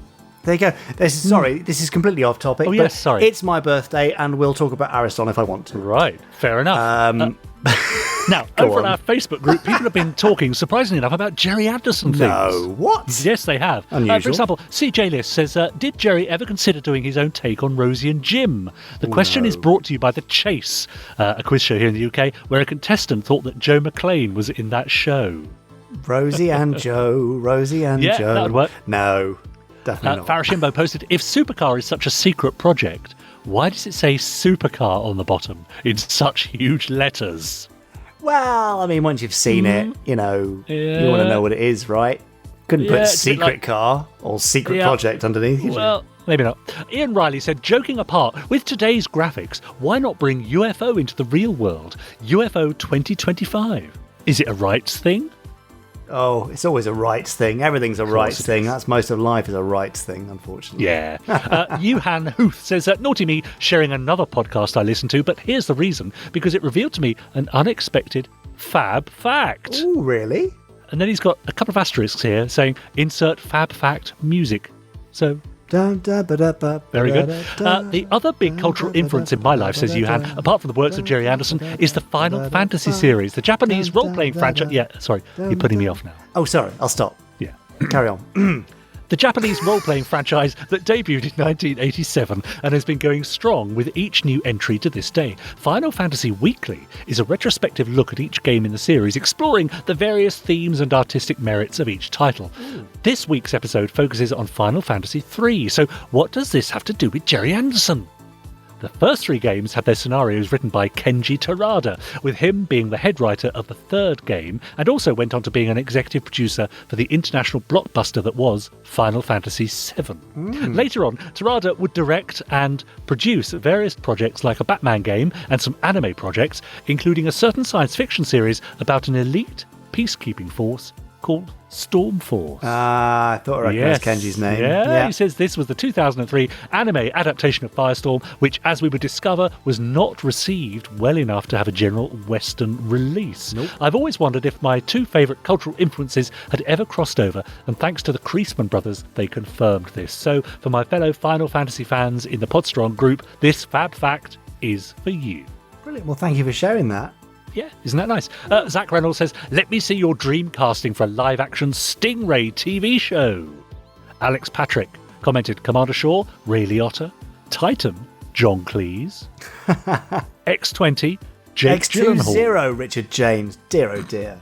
Speaker 3: There you go. This is completely off topic.
Speaker 2: Oh, yes, sorry.
Speaker 3: It's my birthday, and we'll talk about Ariston if I want to.
Speaker 2: Right. Fair enough. Now, over on our Facebook group, people have been talking, surprisingly enough, about Gerry Anderson things.
Speaker 3: No, what?
Speaker 2: Yes, they have.
Speaker 3: Unusual.
Speaker 2: For example, CJ List says, did Gerry ever consider doing his own take on Rosie and Jim? The question is brought to you by The Chase, a quiz show here in the UK, where a contestant thought that Joe McClane was in that show.
Speaker 3: Rosie and Joe, Rosie and Joe.
Speaker 2: Yeah, that would work.
Speaker 3: No. Definitely not.
Speaker 2: Farashimbo posted, if Supercar is such a secret project, why does it say Supercar on the bottom in such huge letters?
Speaker 3: Well, I mean, once you've seen it, you want to know what it is, right? Couldn't put secret car or secret project underneath.
Speaker 2: Well, maybe not. Ian Riley said, joking apart, with today's graphics, why not bring UFO into the real world? UFO 2025. Is it a rights thing?
Speaker 3: Oh, it's always a rights thing. Everything's a rights thing. That's most of life is a rights thing, unfortunately.
Speaker 2: Yeah. Yuhan Huth says, naughty me sharing another podcast I listened to, but here's the reason, because it revealed to me an unexpected FAB Fact.
Speaker 3: Oh, really?
Speaker 2: And then he's got a couple of asterisks here saying, insert FAB Fact music. So... very good. The other big cultural influence in my life, says Yuhan, apart from the works of Gerry Anderson, is the Final Fantasy series, the Japanese role-playing franchise. Yeah, sorry, you're putting me off now.
Speaker 3: Oh, sorry, I'll stop.
Speaker 2: Yeah.
Speaker 3: Carry on.
Speaker 2: The Japanese role-playing franchise that debuted in 1987 and has been going strong with each new entry to this day. Final Fantasy Weekly is a retrospective look at each game in the series, exploring the various themes and artistic merits of each title. This week's episode focuses on Final Fantasy III, so what does this have to do with Gerry Anderson? The first 3 games had their scenarios written by Kenji Terada, with him being the head writer of the 3rd game, and also went on to being an executive producer for the international blockbuster that was Final Fantasy VII. Later on, Terada would direct and produce various projects like a Batman game and some anime projects, including a certain science fiction series about an elite peacekeeping force called Storm Force.
Speaker 3: I thought I recognised Kenji's name.
Speaker 2: Yeah, he says this was the 2003 anime adaptation of Firestorm, which, as we would discover, was not received well enough to have a general Western release.
Speaker 3: Nope.
Speaker 2: I've always wondered if my 2 favourite cultural influences had ever crossed over, and thanks to the Kreisman brothers, they confirmed this. So, for my fellow Final Fantasy fans in the Podstrong group, this Fab Fact is for you.
Speaker 3: Brilliant. Well, thank you for sharing that.
Speaker 2: Yeah, isn't that nice? Zach Reynolds says, let me see your dream casting for a live-action Stingray TV show. Alex Patrick commented, Commander Shaw, Ray Liotta, Titan, John Cleese, X20, Jake Gyllenhaal.
Speaker 3: X20, Richard James. Dear, oh dear.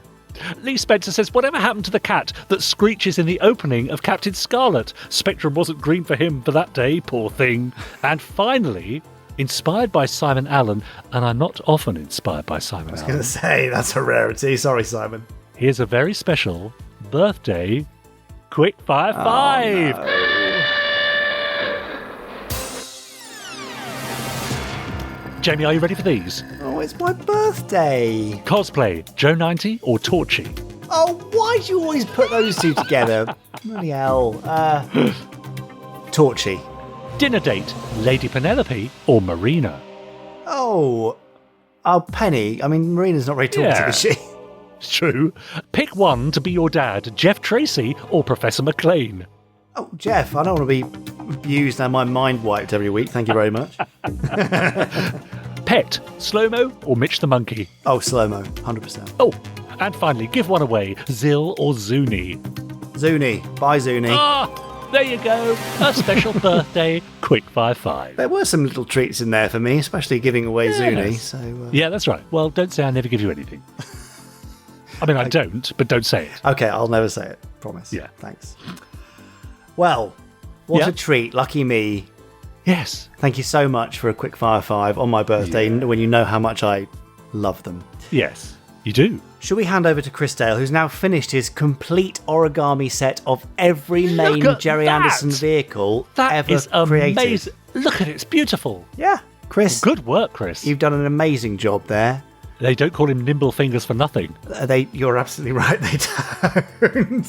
Speaker 2: Lee Spencer says, whatever happened to the cat that screeches in the opening of Captain Scarlet? Spectrum wasn't green for him for that day, poor thing. And finally... inspired by Simon Allen, and I'm not often inspired by Simon Allen.
Speaker 3: I was going to say, that's a rarity. Sorry, Simon.
Speaker 2: Here's a very special birthday Quick Fire 5.
Speaker 3: Oh, no.
Speaker 2: Jamie, are you ready for these?
Speaker 3: Oh, it's my birthday.
Speaker 2: Cosplay, Joe 90 or Torchy?
Speaker 3: Oh, why do you always put those two together? Bloody hell. Torchy.
Speaker 2: Dinner date, Lady Penelope or Marina?
Speaker 3: Oh, Penny. I mean, Marina's not very talkative, is she?
Speaker 2: It's true. Pick one to be your dad, Jeff Tracy or Professor McLean?
Speaker 3: Oh, Jeff, I don't want to be abused and my mind wiped every week. Thank you very much.
Speaker 2: Pet, Slow-Mo or Mitch the Monkey?
Speaker 3: Oh, Slow-Mo, 100%.
Speaker 2: Oh, and finally, give one away, Zill or Zuni?
Speaker 3: Zuni. Bye, Zuni.
Speaker 2: Ah! There you go, a special birthday Quick Fire 5.
Speaker 3: There were some little treats in there for me, especially giving away Zuni. So
Speaker 2: yeah, that's right. Well, don't say I never give you anything. I mean, I don't, but don't say it.
Speaker 3: Okay, I'll never say it. Promise.
Speaker 2: Yeah.
Speaker 3: Thanks. Well, what a treat. Lucky me.
Speaker 2: Yes.
Speaker 3: Thank you so much for a Quick Fire 5 on my birthday when you know how much I love them.
Speaker 2: Yes, you do.
Speaker 3: Should we hand over to Chris Dale, who's now finished his complete origami set of every main Gerry Anderson vehicle ever created?
Speaker 2: That is amazing. Look at it, it's beautiful.
Speaker 3: Yeah, Chris.
Speaker 2: Good work, Chris.
Speaker 3: You've done an amazing job there.
Speaker 2: They don't call him Nimble Fingers for nothing.
Speaker 3: You're absolutely right, they don't.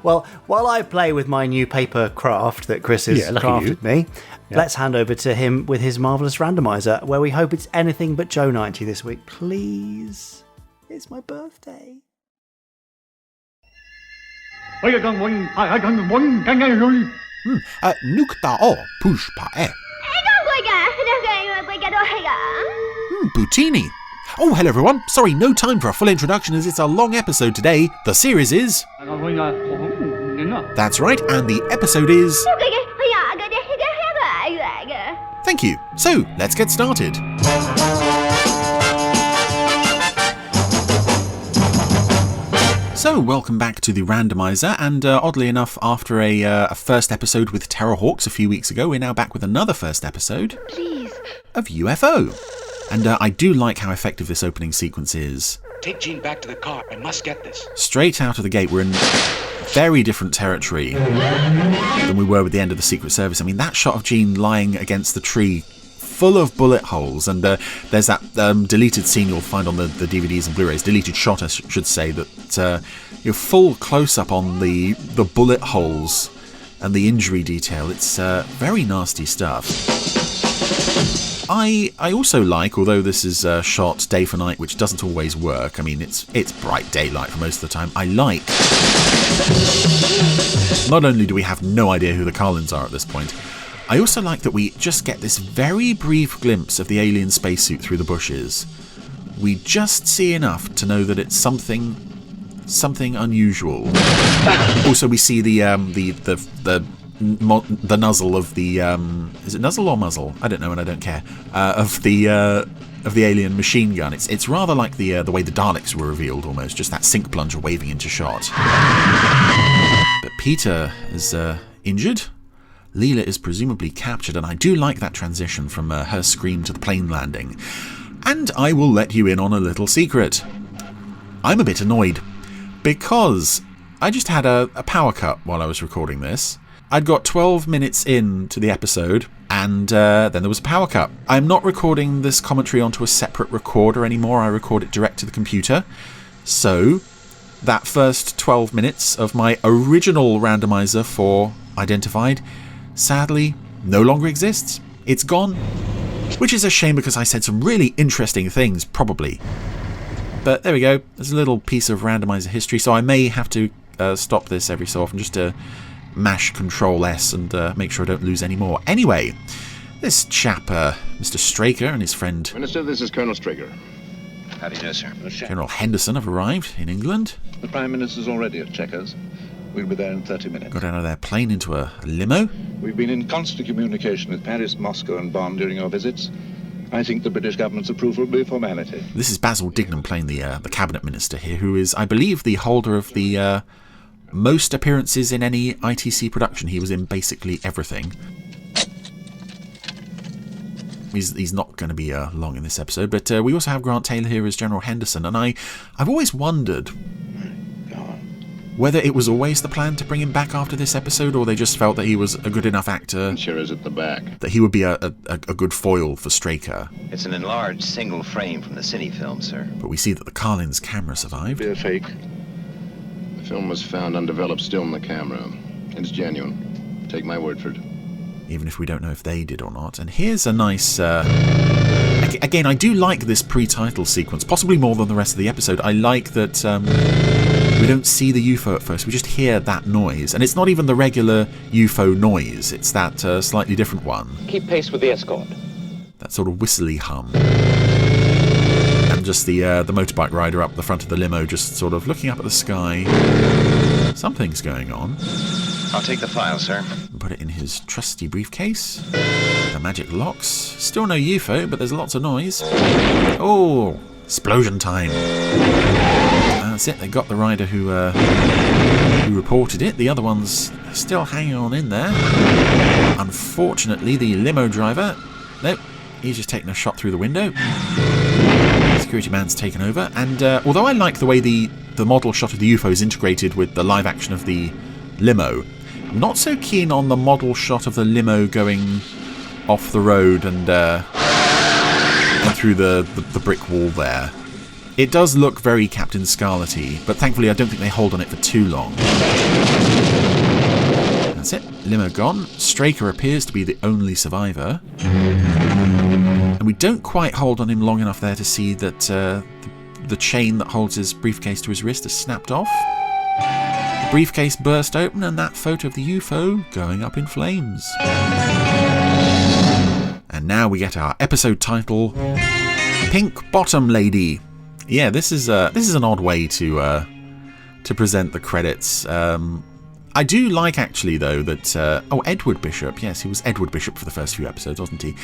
Speaker 3: Well, while I play with my new paper craft that Chris has crafted me, let's hand over to him with his marvellous randomiser, where we hope it's anything but Joe 90 this week. Please. It's my birthday.
Speaker 4: Nuktao pushpae. Poutini. Oh, hello everyone. Sorry, no time for a full introduction as it's a long episode today. The series is... That's right, and the episode is... Thank you. So, let's get started. So, welcome back to the Randomiser, and oddly enough, after a first episode with Terrahawks a few weeks ago, we're now back with another first episode of UFO. And I do like how effective this opening sequence is.
Speaker 8: Take Jean back to the car. I must get this.
Speaker 4: Straight out of the gate, we're in very different territory than we were with the end of the Secret Service. I mean, that shot of Jean lying against the tree, full of bullet holes, and there's that deleted scene you'll find on the DVDs and Blu-rays, deleted shot I should say, that you're full close-up on the bullet holes and the injury detail. It's very nasty stuff. I also like, although this is shot day for night, which doesn't always work, I mean, it's bright daylight for most of the time, I like, not only do we have no idea who the Carlins are at this point, I also like that we just get this very brief glimpse of the alien spacesuit through the bushes. We just see enough to know that it's something unusual. Also, we see the nuzzle of the is it nuzzle or muzzle? I don't know, and I don't care. Of the alien machine gun. It's rather like the way the Daleks were revealed, almost, just that sink plunger waving into shot. But Peter is injured. Leela is presumably captured, and I do like that transition from her scream to the plane landing. And I will let you in on a little secret. I'm a bit annoyed, because I just had a power cut while I was recording this. I'd got 12 minutes into the episode, and then there was a power cut. I'm not recording this commentary onto a separate recorder anymore. I record it direct to the computer. So, that first 12 minutes of my original randomizer for Identified sadly no longer exists. It's gone. Which is a shame, because I said some really interesting things, probably. But there we go. There's a little piece of randomizer history, so I may have to stop this every so often just to mash Control-S and make sure I don't lose any more. Anyway, this chap, Mr. Straker, and his friend...
Speaker 5: Minister, this is Colonel Straker.
Speaker 8: How do you know, sir?
Speaker 4: General Henderson have arrived in England.
Speaker 9: The Prime Minister's already at Chequers. We'll be there in 30 minutes.
Speaker 4: Got out of their plane into a limo.
Speaker 9: We've been in constant communication with Paris, Moscow and Bonn during our visits. I think the British government's approval will be a formality.
Speaker 4: This is Basil Dignam playing the cabinet minister here, who is, I believe, the holder of the most appearances in any ITC production. He was in basically everything. He's not going to be long in this episode, but we also have Grant Taylor here as General Henderson, and I've always wondered whether it was always the plan to bring him back after this episode, or they just felt that he was a good enough actor
Speaker 5: Sure is at the back.
Speaker 4: that he would be a good foil for Straker.
Speaker 8: It's an enlarged single frame from the cine film, sir.
Speaker 4: But we see that the Carlins camera survived.
Speaker 9: Be a fake.
Speaker 5: The film was found undeveloped still in the camera. It's genuine. Take my word for it.
Speaker 4: Even if we don't know if they did or not. And here's a nice... again, I do like this pre-title sequence, possibly more than the rest of the episode. I like that we don't see the UFO at first, we just hear that noise. And it's not even the regular UFO noise, it's that slightly different one.
Speaker 8: Keep pace with the escort.
Speaker 4: That sort of whistly hum. And just the motorbike rider up the front of the limo just sort of looking up at the sky. Something's going on.
Speaker 8: I'll take the file, sir.
Speaker 4: Put it in his trusty briefcase. The magic locks. Still no UFO, but there's lots of noise. Oh, explosion time. That's it, they got the rider who reported it. The other one's still hanging on in there. Unfortunately, the limo driver... Nope, he's just taken a shot through the window. Security man's taken over. And although I like the way the model shot of the UFO is integrated with the live action of the limo, I'm not so keen on the model shot of the limo going off the road and through the brick wall there. It does look very Captain Scarlet-y, but thankfully I don't think they hold on it for too long. That's it, limo gone. Straker appears to be the only survivor. And we don't quite hold on him long enough there to see that the chain that holds his briefcase to his wrist has snapped off. The briefcase burst open and that photo of the UFO going up in flames. And now we get our episode title, Pink Bottom Lady. Yeah, this is an odd way to present the credits. I do like, actually, though, that... Edward Bishop. Yes, he was Edward Bishop for the first few episodes, wasn't he?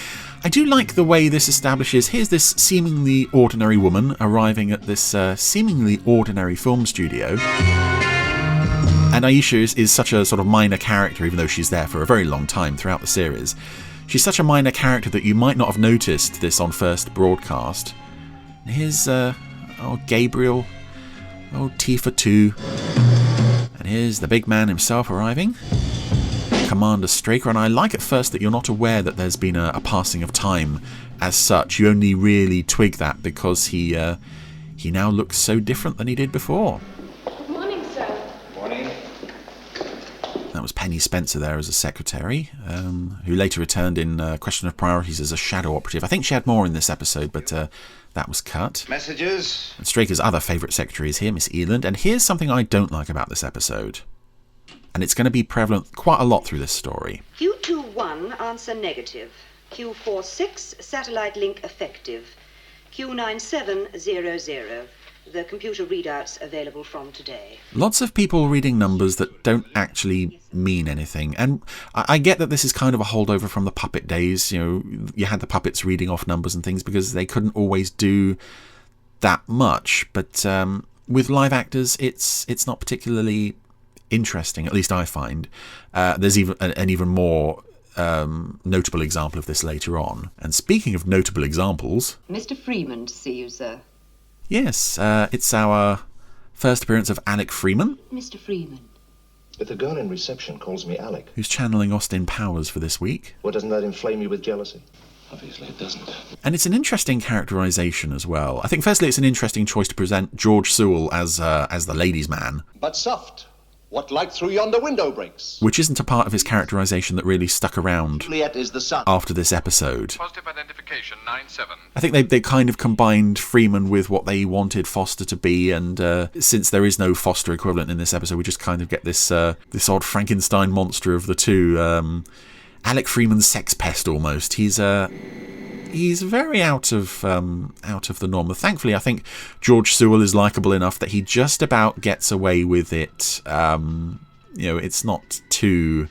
Speaker 4: I do like the way this establishes... Here's this seemingly ordinary woman arriving at this seemingly ordinary film studio. And Aisha is such a sort of minor character, even though she's there for a very long time throughout the series. She's such a minor character that you might not have noticed this on first broadcast. Here's, Gabriel. Tifa 2. And here's the big man himself arriving. Commander Straker. And I like at first that you're not aware that there's been a passing of time as such. You only really twig that because he now looks so different than he did before.
Speaker 10: Good morning, sir.
Speaker 8: Morning.
Speaker 4: That was Penny Spencer there as a secretary, who later returned in Question of Priorities as a shadow operative. I think she had more in this episode, but that was cut.
Speaker 8: Messages?
Speaker 4: And Straker's other favourite secretary is here, Miss Eland. And here's something I don't like about this episode. And it's going to be prevalent quite a lot through this story.
Speaker 11: Q21, answer negative. Q46, satellite link effective. Q9700. The computer readouts available from today.
Speaker 4: Lots of people reading numbers that don't actually mean anything. And I get that this is kind of a holdover from the puppet days. You know, you had the puppets reading off numbers and things because they couldn't always do that much. But with live actors, it's not particularly interesting, at least I find. There's even an even more notable example of this later on. And speaking of notable examples...
Speaker 11: Mr. Freeman to see you, sir.
Speaker 4: Yes, it's our first appearance of Alec Freeman.
Speaker 11: Mr. Freeman.
Speaker 5: But the girl in reception calls me Alec.
Speaker 4: Who's channeling Austin Powers for this week.
Speaker 5: Well, doesn't that inflame you with jealousy? Obviously it doesn't.
Speaker 4: And it's an interesting characterisation as well. I think firstly it's an interesting choice to present George Sewell as the ladies' man.
Speaker 12: But soft. What light through yonder window breaks?
Speaker 4: Which isn't a part of his characterisation that really stuck around
Speaker 12: Juliet is the sun.
Speaker 4: After this episode.
Speaker 13: Positive identification 97.
Speaker 4: I think they kind of combined Freeman with what they wanted Foster to be, and since there is no Foster equivalent in this episode, we just kind of get this odd Frankenstein monster of the two. Alec Freeman's sex pest almost. He's very out of the norm. Thankfully, I think George Sewell is likeable enough that he just about gets away with it. It's not too...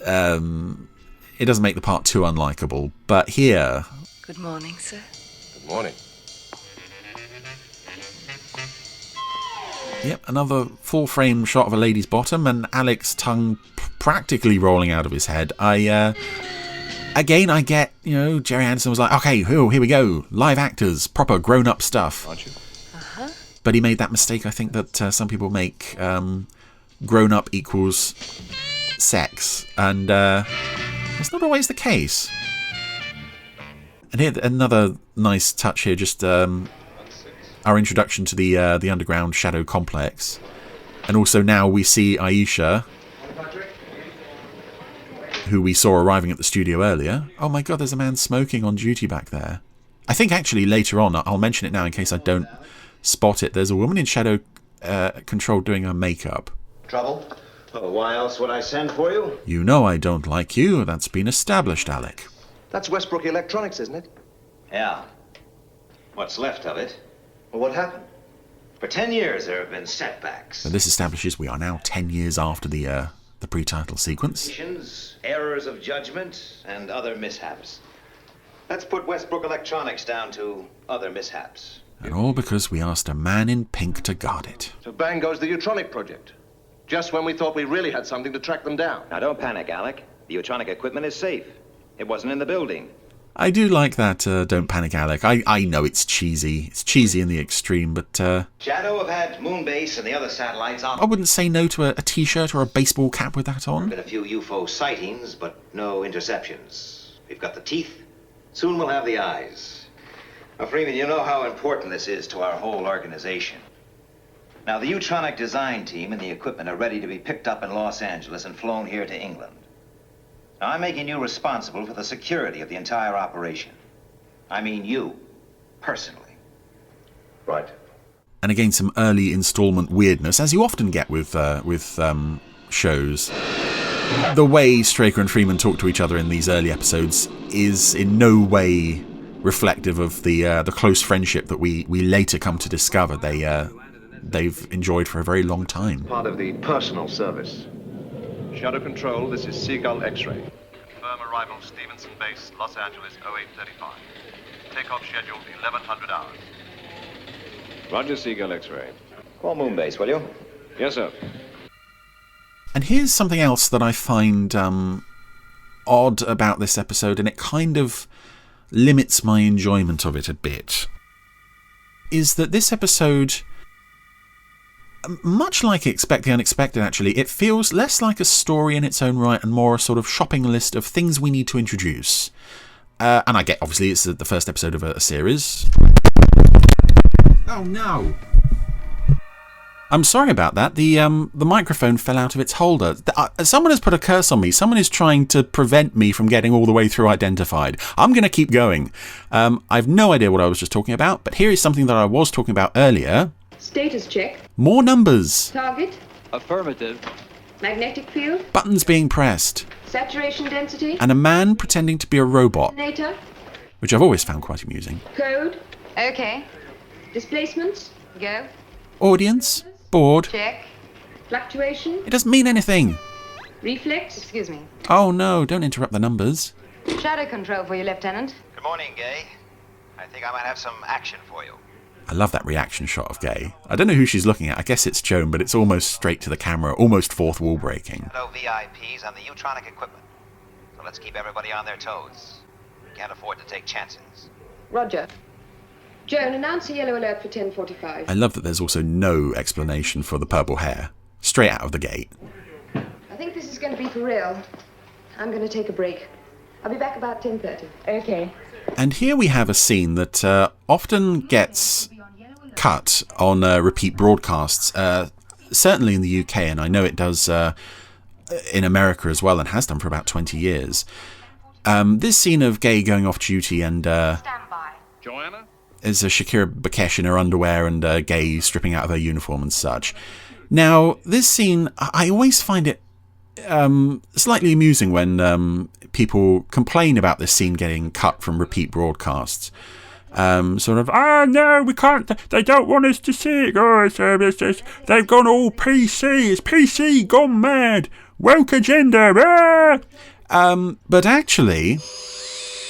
Speaker 4: it doesn't make the part too unlikable. But here...
Speaker 11: Good morning, sir.
Speaker 5: Good morning.
Speaker 4: Yep, another full-frame shot of a lady's bottom and Alec's tongue practically rolling out of his head. Again, I get, Gerry Anderson was like, okay, here we go. Live actors, proper grown-up stuff.
Speaker 5: Aren't you?
Speaker 11: Uh-huh.
Speaker 4: But he made that mistake, I think, that some people make. Grown-up equals sex. And it's not always the case. And here, another nice touch here, just our introduction to the underground shadow complex. And also now we see Aisha, who we saw arriving at the studio earlier. Oh my god, there's a man smoking on duty back there. I think actually later on, I'll mention it now in case I don't spot it, there's a woman in shadow control doing her makeup.
Speaker 8: Trouble? Oh, why else would I send for you?
Speaker 4: You know I don't like you. That's been established, Alec.
Speaker 12: That's Westbrook Electronics, isn't it?
Speaker 8: Yeah. What's left of it.
Speaker 12: Well, what happened?
Speaker 8: For 10 years there have been setbacks.
Speaker 4: And this establishes we are now 10 years after the pre-title sequence.
Speaker 8: Errors of judgment and other mishaps. Let's put Westbrook Electronics down to other mishaps.
Speaker 4: And all because we asked a man in pink to guard it.
Speaker 12: So bang goes the Utronic project. Just when we thought we really had something to track them down.
Speaker 8: Now don't panic, Alec. The Utronic equipment is safe. It wasn't in the building.
Speaker 4: I do like that, don't panic, Alec. I know it's cheesy. It's cheesy in the extreme, but...
Speaker 8: Shadow have had Moonbase and the other satellites on.
Speaker 4: I wouldn't say no to a t-shirt or a baseball cap with that on.
Speaker 8: Been a few UFO sightings, but no interceptions. We've got the teeth. Soon we'll have the eyes. Now, Freeman, you know how important this is to our whole organization. Now, the Utronic design team and the equipment are ready to be picked up in Los Angeles and flown here to England. Now, I'm making you responsible for the security of the entire operation. I mean you, personally.
Speaker 5: Right.
Speaker 4: And again, some early installment weirdness, as you often get with shows. The way Straker and Freeman talk to each other in these early episodes is in no way reflective of the close friendship that we later come to discover they've enjoyed for a very long time.
Speaker 12: Part of the personal service.
Speaker 9: Shadow Control, this is Seagull X-ray.
Speaker 13: Confirm arrival Stevenson Base, Los Angeles, 0835. Takeoff scheduled 1100 hours.
Speaker 9: Roger, Seagull X-ray.
Speaker 8: Call Moonbase, will you?
Speaker 9: Yes, sir.
Speaker 4: And here's something else that I find odd about this episode, and it kind of limits my enjoyment of it a bit, is that this episode, much like Expect the Unexpected actually, it feels less like a story in its own right and more a sort of shopping list of things we need to introduce. And I get, obviously, it's the first episode of a series. Oh no! I'm sorry about that. The microphone fell out of its holder. Someone has put a curse on me. Someone is trying to prevent me from getting all the way through Identified. I'm going to keep going. I've no idea what I was just talking about, but here is something that I was talking about earlier.
Speaker 10: Status check.
Speaker 4: More numbers.
Speaker 10: Target.
Speaker 14: Affirmative.
Speaker 10: Magnetic field.
Speaker 4: Buttons being pressed.
Speaker 10: Saturation density.
Speaker 4: And a man pretending to be a robot.
Speaker 10: Detonator.
Speaker 4: Which I've always found quite amusing.
Speaker 10: Code.
Speaker 11: Okay.
Speaker 10: Displacements.
Speaker 11: Go.
Speaker 4: Audience. Board.
Speaker 11: Check.
Speaker 10: Fluctuation.
Speaker 4: It doesn't mean anything.
Speaker 10: Reflex.
Speaker 11: Excuse me.
Speaker 4: Oh no, don't interrupt the numbers.
Speaker 11: Shadow control for you, Lieutenant.
Speaker 8: Good morning, Gay. I think I might have some action for you.
Speaker 4: I love that reaction shot of Gay. I don't know who she's looking at. I guess it's Joan, but it's almost straight to the camera, almost fourth wall breaking.
Speaker 8: Hello, VIPs on the Utronic equipment. So let's keep everybody on their toes. We can't afford to take chances.
Speaker 10: Roger. Joan, announce a yellow alert for 10:45.
Speaker 4: I love that there's also no explanation for the purple hair. Straight out of the gate.
Speaker 10: I think this is going to be for real. I'm going to take a break. I'll be back about 10:30. Okay.
Speaker 4: And here we have a scene that often gets cut on repeat broadcasts, certainly in the UK, and I know it does in America as well, and has done for about 20 years. This scene of Gay going off duty and
Speaker 13: Joanna?
Speaker 4: is Shakira Bakesh in her underwear and Gay stripping out of her uniform and such. Now, this scene, I always find it slightly amusing when people complain about this scene getting cut from repeat broadcasts. Sort of, no, we can't, they don't want us to see it, guys. They've gone all PC, it's PC gone mad, woke agenda. But actually,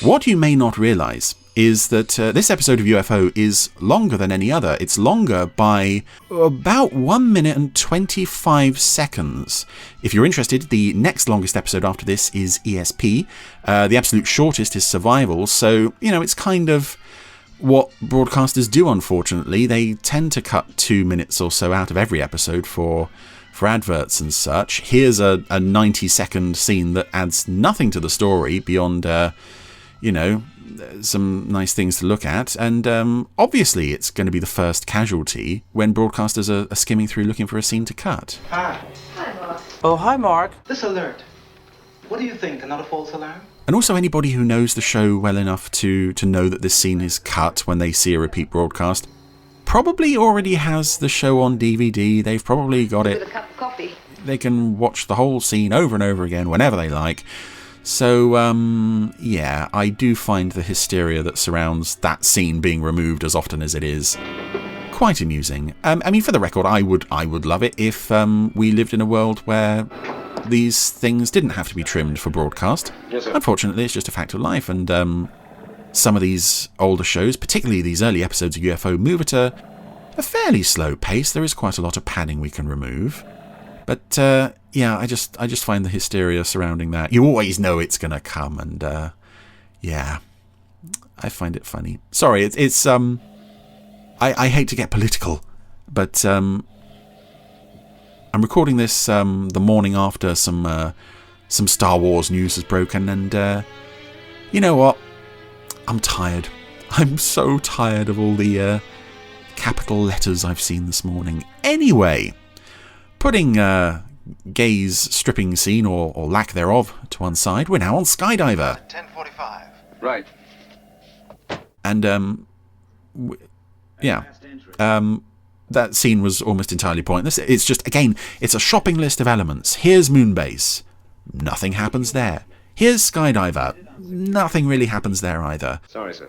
Speaker 4: what you may not realise is that this episode of UFO is longer than any other. It's longer by about 1 minute and 25 seconds. If you're interested, the next longest episode after this is ESP. The absolute shortest is Survival. So, you know, it's kind of what broadcasters do, unfortunately. They tend to cut 2 minutes or so out of every episode for adverts and such. Here's a 90-second scene that adds nothing to the story beyond, some nice things to look at, and obviously it's going to be the first casualty when broadcasters are skimming through looking for a scene to cut.
Speaker 14: Hi.
Speaker 11: Hi, Mark.
Speaker 14: Oh, hi, Mark. This alert. What do you think? Another false alarm?
Speaker 4: And also anybody who knows the show well enough to know that this scene is cut when they see a repeat broadcast probably already has the show on DVD. They've probably got it.
Speaker 10: With a cup of coffee.
Speaker 4: They can watch the whole scene over and over again whenever they like. So, yeah, I do find the hysteria that surrounds that scene being removed as often as it is quite amusing. I mean, for the record, I would love it if we lived in a world where these things didn't have to be trimmed for broadcast.
Speaker 12: Yes, sir.
Speaker 4: Unfortunately, it's just a fact of life, and some of these older shows, particularly these early episodes of UFO, move at a fairly slow pace. There is quite a lot of padding we can remove. But, yeah, I just find the hysteria surrounding that. You always know it's going to come, and, yeah, I find it funny. Sorry, it's I hate to get political, but, I'm recording this, the morning after some Star Wars news has broken, and, you know what? I'm tired. I'm so tired of all the, capital letters I've seen this morning. Anyway, putting Gay's stripping scene, or lack thereof, to one side, we're now on Skydiver.
Speaker 8: 10:45.
Speaker 12: Right.
Speaker 4: And, yeah. That scene was almost entirely pointless. It's just, again, it's a shopping list of elements. Here's Moonbase. Nothing happens there. Here's Skydiver. Nothing really happens there either.
Speaker 12: Sorry, sir.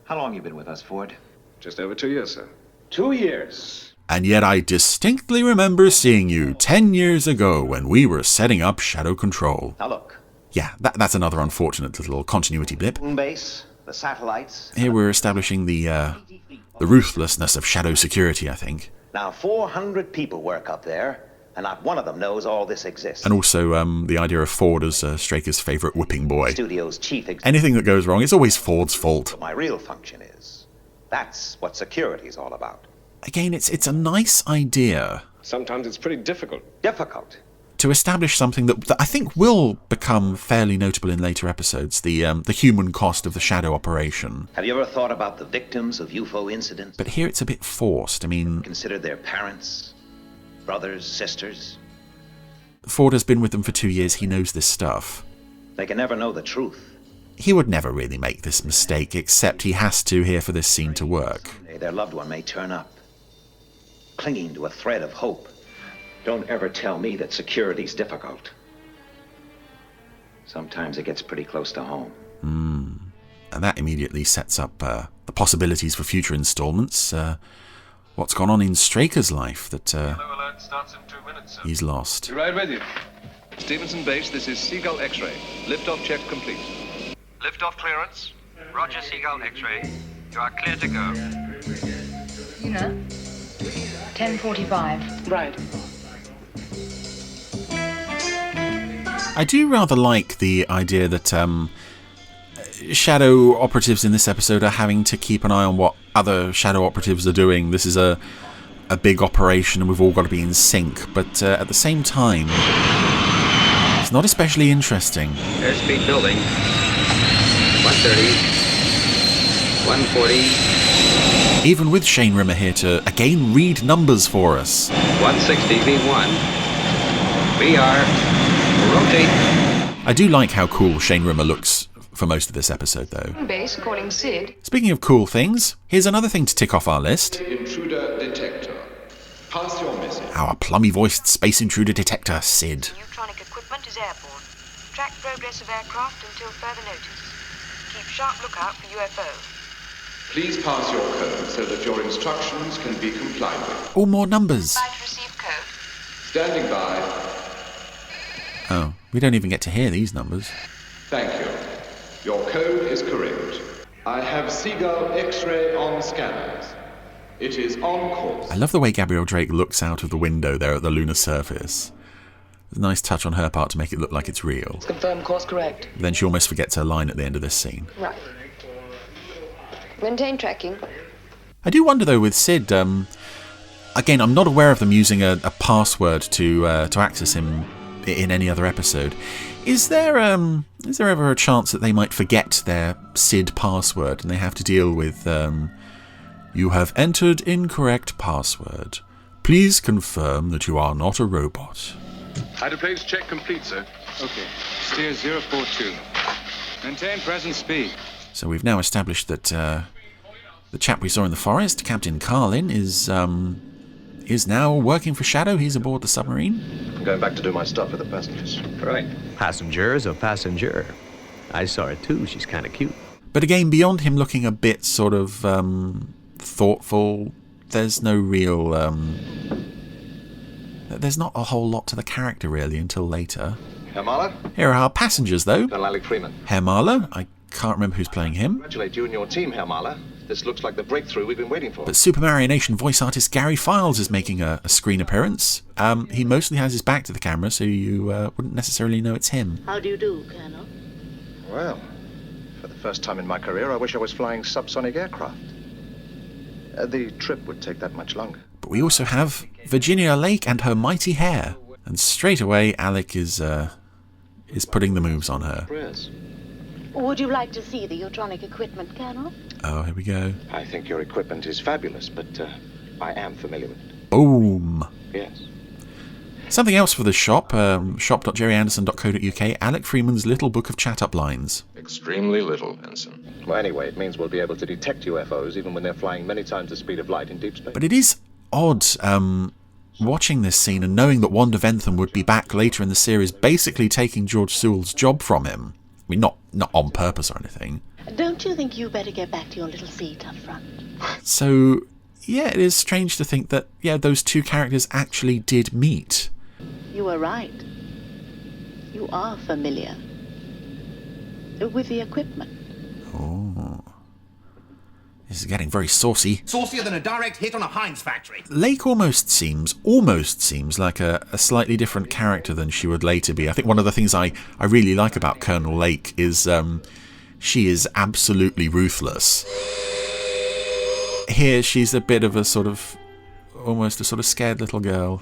Speaker 8: How long you been with us, Ford?
Speaker 12: Just over 2 years, sir.
Speaker 14: 2 years.
Speaker 4: And yet I distinctly remember seeing you 10 years ago when we were setting up Shadow Control.
Speaker 8: Now look.
Speaker 4: Yeah, that's another unfortunate little continuity blip.
Speaker 8: Base, the satellites.
Speaker 4: Here we're establishing the ruthlessness of Shadow security, I think.
Speaker 8: Now 400 people work up there, and not one of them knows all this exists.
Speaker 4: And also the idea of Ford as Straker's favourite whipping boy.
Speaker 8: Studio's chief
Speaker 4: Anything that goes wrong, it's always Ford's fault.
Speaker 8: But my real function is. That's what security's all about.
Speaker 4: Again, it's a nice idea.
Speaker 13: Sometimes it's pretty difficult.
Speaker 8: Difficult?
Speaker 4: To establish something that I think will become fairly notable in later episodes, the human cost of the Shadow operation.
Speaker 8: Have you ever thought about the victims of UFO incidents?
Speaker 4: But here it's a bit forced. I mean...
Speaker 8: Consider their parents, brothers, sisters.
Speaker 4: Ford has been with them for 2 years. He knows this stuff.
Speaker 8: They can never know the truth.
Speaker 4: He would never really make this mistake, except he has to here for this scene to work.
Speaker 8: Their loved one may turn up, clinging to a thread of hope. Don't ever tell me that security's difficult. Sometimes it gets pretty close to home.
Speaker 4: And that immediately sets up the possibilities for future installments. What's gone on in Straker's life that
Speaker 13: alert starts in 2 minutes, sir.
Speaker 4: He's lost.
Speaker 12: Be right with you. Stevenson Base, this is Seagull X-ray. Liftoff check complete.
Speaker 13: Liftoff clearance. Roger, Seagull X-ray. You are clear to go.
Speaker 10: 10:45.
Speaker 14: Right.
Speaker 4: I do rather like the idea that Shadow operatives in this episode are having to keep an eye on what other Shadow operatives are doing. This is a big operation and we've all got to be in sync, but at the same time, it's not especially interesting.
Speaker 15: Airspeed building. 130. 140.
Speaker 4: Even with Shane Rimmer here to again read numbers for us.
Speaker 15: 160 V1. VR. Rotate.
Speaker 4: I do like how cool Shane Rimmer looks for most of this episode, though.
Speaker 10: Base calling Sid.
Speaker 4: Speaking of cool things, here's another thing to tick off our list.
Speaker 5: Intruder detector. Pass your message.
Speaker 4: Our plummy-voiced space intruder detector, Sid.
Speaker 11: Electronic equipment is airborne. Track progress of aircraft until further notice. Keep sharp lookout for UFO.
Speaker 5: Please pass your code so that your instructions can be complied with.
Speaker 4: All more numbers.
Speaker 11: Receive code.
Speaker 5: Standing by.
Speaker 4: Oh, we don't even get to hear these numbers.
Speaker 5: Thank you. Your code is correct. I have Seagull X-ray on scanners. It is on course.
Speaker 4: I love the way Gabrielle Drake looks out of the window there at the lunar surface. There's a nice touch on her part to make it look like it's real.
Speaker 10: Confirm course correct.
Speaker 4: Then she almost forgets her line at the end of this scene.
Speaker 10: Right. Maintain tracking.
Speaker 4: I do wonder though with Sid, again, I'm not aware of them using a password to access him in any other episode. Is there ever a chance that they might forget their Sid password and they have to deal with you have entered incorrect password. Please confirm that you are not a robot.
Speaker 12: Hydroplanes check complete, sir. Okay. Steer 042. Maintain present speed.
Speaker 4: So we've now established that the chap we saw in the forest, Captain Carlin, is now working for Shadow. He's aboard the submarine.
Speaker 12: I'm going back to do my stuff with the passengers.
Speaker 15: Right. Passenger's a passenger. I saw her too. She's kind of cute.
Speaker 4: But again, beyond him looking a bit sort of thoughtful, there's no real... there's not a whole lot to the character, really, until later.
Speaker 12: Herr Mahler?
Speaker 4: Here are our passengers, though.
Speaker 12: Colonel Alec Freeman.
Speaker 4: Herr Mahler. I can't remember who's playing him.
Speaker 12: Congratulate you and your team, Herr Mahler. This looks like the breakthrough we've been waiting for.
Speaker 4: But Super Mario Nation voice artist Gary Files is making a screen appearance. He mostly has his back to the camera, so you wouldn't necessarily know it's him.
Speaker 11: How do you do, Colonel?
Speaker 12: Well, for the first time in my career, I wish I was flying subsonic aircraft. The trip would take that much longer.
Speaker 4: But we also have Virginia Lake and her mighty hair. And straight away, Alec is putting the moves on her.
Speaker 12: Prayers.
Speaker 11: Would you like to see the electronic equipment, Colonel?
Speaker 4: Oh, here we go.
Speaker 12: I think your equipment is fabulous, but I am familiar with it.
Speaker 4: Boom.
Speaker 12: Yes.
Speaker 4: Something else for the shop, shop.gerryanderson.co.uk, Alec Freeman's Little Book of Chat-Up Lines.
Speaker 5: Extremely little, Ensign.
Speaker 12: Well, anyway, it means we'll be able to detect UFOs even when they're flying many times the speed of light in deep space.
Speaker 4: But it is odd watching this scene and knowing that Wanda Ventham would be back later in the series basically taking George Sewell's job from him. I mean, not on purpose or anything.
Speaker 11: Don't you think you better get back to your little seat up front?
Speaker 4: So, yeah, it is strange to think that, yeah, those two characters actually did meet.
Speaker 16: You were right. You are familiar with the equipment.
Speaker 4: Oh. This is getting very saucy.
Speaker 17: Saucier than a direct hit on a Heinz factory.
Speaker 4: Lake almost seems like a slightly different character than she would later be. I think one of the things I really like about Colonel Lake is she is absolutely ruthless. Here she's a bit of a sort of, almost a sort of scared little girl.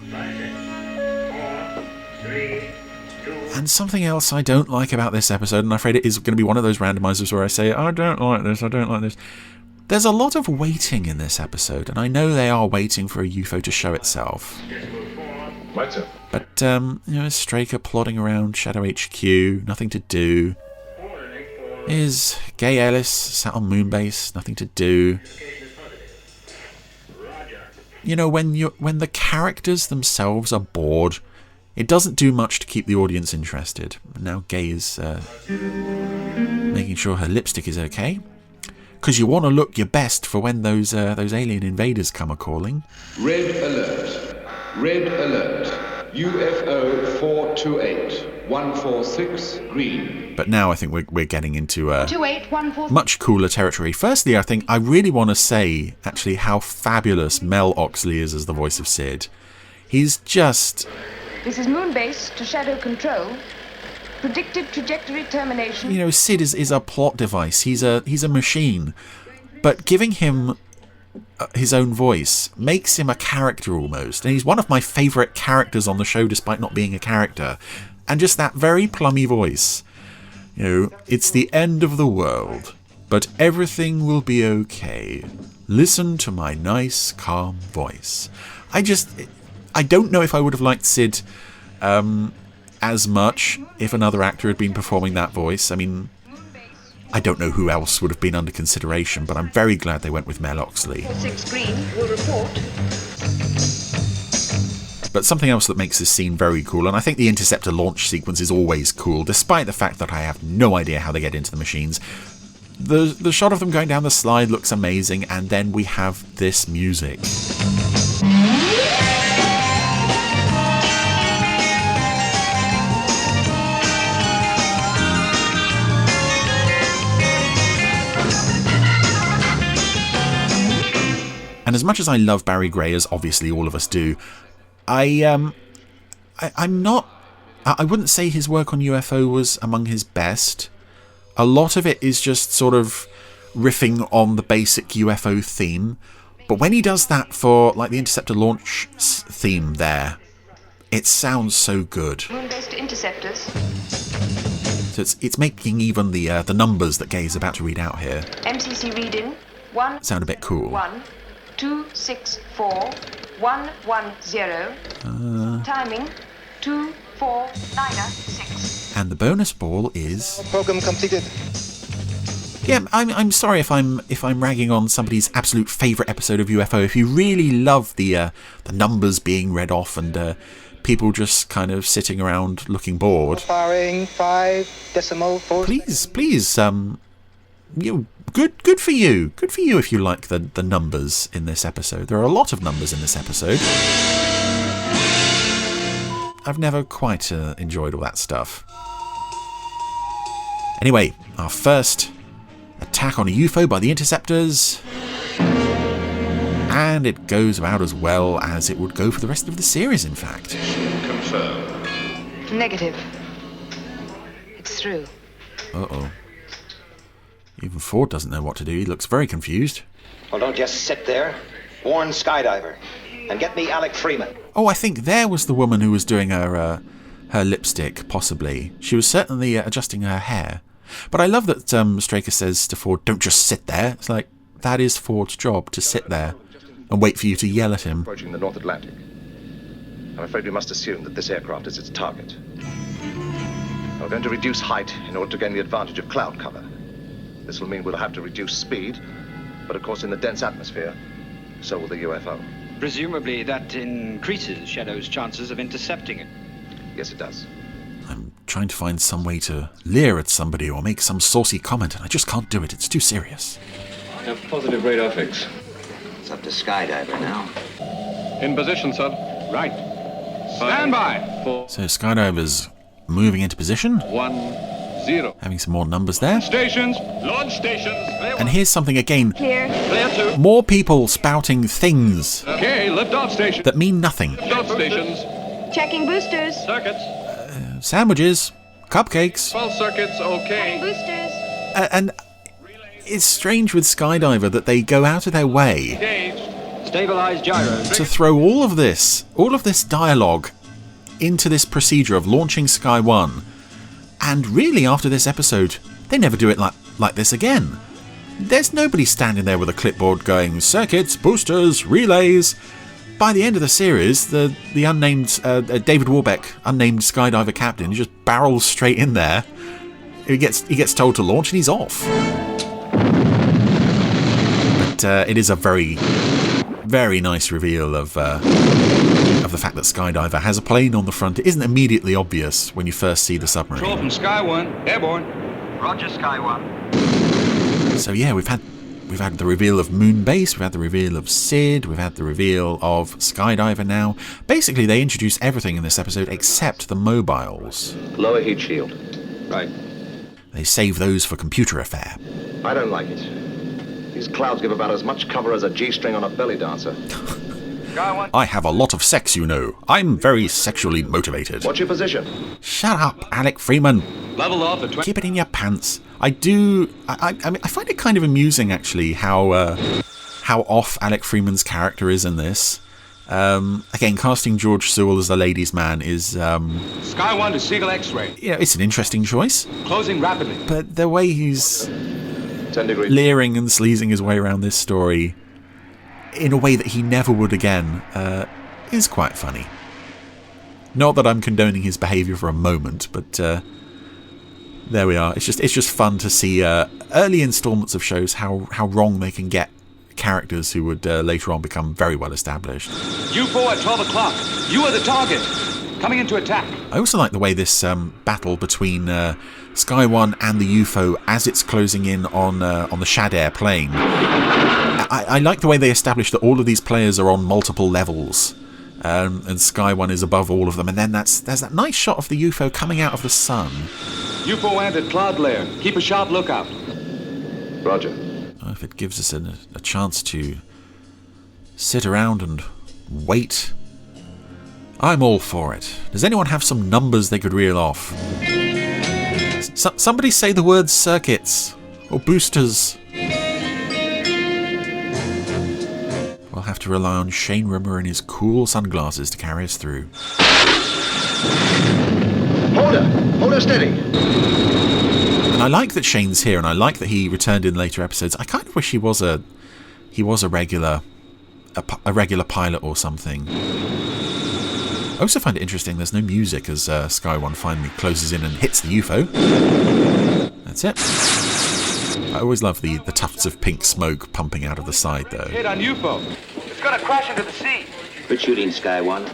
Speaker 4: And something else I don't like about this episode, and I'm afraid it is going to be one of those randomizers where I say, I don't like this. There's a lot of waiting in this episode, and I know they are waiting for a UFO to show itself.
Speaker 9: Right, sir.
Speaker 4: But, Straker plodding around Shadow HQ, nothing to do. Is Gay Ellis sat on Moonbase, nothing to do. When the characters themselves are bored, it doesn't do much to keep the audience interested. Now Gay is making sure her lipstick is okay. Because you want to look your best for when those alien invaders come a-calling.
Speaker 5: Red alert. Red alert. UFO 428. 146 green.
Speaker 4: But now I think we're getting into
Speaker 10: 28146.
Speaker 4: much cooler territory. Firstly, I think I really want to say, actually, how fabulous Mel Oxley is as the voice of Sid. He's just...
Speaker 10: This is Moonbase to Shadow Control. Predicted trajectory termination.
Speaker 4: Sid is a plot device. He's a machine. But giving him his own voice makes him a character almost. And he's one of my favourite characters on the show despite not being a character. And just that very plummy voice. It's the end of the world, but everything will be okay. Listen to my nice, calm voice. I don't know if I would have liked Sid as much if another actor had been performing that voice. I mean, I don't know who else would have been under consideration, but I'm very glad they went with Mel Oxley.
Speaker 10: 6 green will report.
Speaker 4: But something else that makes this scene very cool, and I think the Interceptor launch sequence is always cool, despite the fact that I have no idea how they get into the machines. The shot of them going down the slide looks amazing, and then we have this music. And as much as I love Barry Gray, as obviously all of us do, I'm not... I wouldn't say his work on UFO was among his best. A lot of it is just sort of riffing on the basic UFO theme. But when he does that for, like, the Interceptor launch theme there, it sounds so good.
Speaker 10: Moonbase to Interceptors.
Speaker 4: So it's making even the numbers that Gay's about to read out here
Speaker 10: MCC reading 1
Speaker 4: sound a bit cool.
Speaker 10: 1 264 110. Timing 2496.
Speaker 4: And the bonus ball is...
Speaker 17: Program completed.
Speaker 4: Yeah, I'm sorry if I'm ragging on somebody's absolute favourite episode of UFO. If you really love the numbers being read off and people just kind of sitting around looking bored,
Speaker 17: Firing 5.4.
Speaker 4: Please, good for you. Good for you if you like the numbers in this episode. There are a lot of numbers in this episode. I've never quite enjoyed all that stuff. Anyway, our first attack on a UFO by the Interceptors. And it goes about as well as it would go for the rest of the series, in fact.
Speaker 5: Confirm.
Speaker 10: Negative. It's through.
Speaker 4: Uh-oh. Even Ford doesn't know what to do. He looks very confused.
Speaker 8: Well, don't just sit there. Warn Skydiver. And get me Alec Freeman.
Speaker 4: Oh, I think there was the woman who was doing her lipstick, possibly. She was certainly adjusting her hair. But I love that Straker says to Ford, don't just sit there. It's like, that is Ford's job, to sit there and wait for you to yell at him.
Speaker 12: Approaching the North Atlantic. I'm afraid we must assume that this aircraft is its target. We're going to reduce height in order to gain the advantage of cloud cover. This will mean we'll have to reduce speed, but of course in the dense atmosphere, so will the UFO.
Speaker 18: Presumably that increases Shadow's chances of intercepting it.
Speaker 12: Yes, it does.
Speaker 4: I'm trying to find some way to leer at somebody or make some saucy comment, and I just can't do it. It's too serious.
Speaker 19: I have positive radar fix.
Speaker 8: It's up to Skydiver now.
Speaker 13: In position, sir.
Speaker 18: Right.
Speaker 13: Stand by.
Speaker 4: So Skydiver's moving into position.
Speaker 13: 1-0.
Speaker 4: Having some more numbers there.
Speaker 13: Stations. Launch stations.
Speaker 4: And here's something again.
Speaker 10: Clear.
Speaker 13: Clear 2.
Speaker 4: More people spouting things
Speaker 13: Okay, lift-off station.
Speaker 4: that mean nothing.
Speaker 13: Lift-off stations.
Speaker 10: Checking boosters.
Speaker 13: Circuits.
Speaker 4: Sandwiches, cupcakes.
Speaker 13: 12 circuits, okay.
Speaker 10: Boosters.
Speaker 4: And it's strange with Skydiver that they go out of their way
Speaker 13: Engaged.
Speaker 18: Stabilize gyros.
Speaker 4: to throw all of this dialogue into this procedure of launching Sky 1. And really, after this episode, they never do it like this again. There's nobody standing there with a clipboard going, circuits, boosters, relays. By the end of the series, the unnamed David Warbeck, unnamed Skydiver captain, just barrels straight in there. He gets told to launch and he's off. But it is a very, very nice reveal of the fact that Skydiver has a plane on the front. It isn't immediately obvious when you first see the submarine.
Speaker 18: Control from Sky 1. Airborne.
Speaker 13: Roger, Sky 1.
Speaker 4: So yeah, we've had the reveal of Moonbase, we've had the reveal of Sid, we've had the reveal of Skydiver now. Basically, they introduce everything in this episode except the mobiles.
Speaker 12: Lower heat shield.
Speaker 13: Right.
Speaker 4: They save those for computer affair.
Speaker 12: I don't like it. These clouds give about as much cover as a G-string on a belly dancer.
Speaker 13: Sky 1.
Speaker 4: I have a lot of sex, you know. I'm very sexually motivated.
Speaker 12: What's your position?
Speaker 4: Shut up, Alec Freeman.
Speaker 18: Level off at 20.
Speaker 4: Keep it in your pants. I find it kind of amusing, actually, how off Alec Freeman's character is in this. Again, casting George Sewell as the ladies' man is...
Speaker 18: Sky 1 to Seagull X-ray.
Speaker 4: Yeah, it's an interesting choice.
Speaker 18: Closing rapidly.
Speaker 4: But the way he's
Speaker 12: 10 degrees.
Speaker 4: leering and sleazing his way around this story in a way that he never would again is quite funny. Not that I'm condoning his behaviour for a moment, but there we are. It's just fun to see early instalments of shows how wrong they can get characters who would later on become very well established.
Speaker 18: U4 at 12 o'clock. You are the target. Coming into attack.
Speaker 4: I also like the way this battle between Sky 1 and the UFO as it's closing in on the Shadair plane. I like the way they establish that all of these players are on multiple levels. And Sky 1 is above all of them. And then there's that nice shot of the UFO coming out of the sun.
Speaker 18: UFO and at cloud layer. Keep a sharp lookout.
Speaker 12: Roger.
Speaker 4: If it gives us a chance to sit around and wait, I'm all for it. Does anyone have some numbers they could reel off? Somebody say the word circuits or boosters. We'll have to rely on Shane Rimmer and his cool sunglasses to carry us through.
Speaker 12: Hold her steady.
Speaker 4: And I like that Shane's here, and I like that he returned in later episodes. I kind of wish he was a regular pilot or something. I also find it interesting there's no music as Sky 1 finally closes in and hits the UFO. That's it. I always love the tufts of pink smoke pumping out of the side, though.
Speaker 18: Hit on UFO.
Speaker 13: It's gonna crash into the sea.
Speaker 8: Good shooting, Sky 1.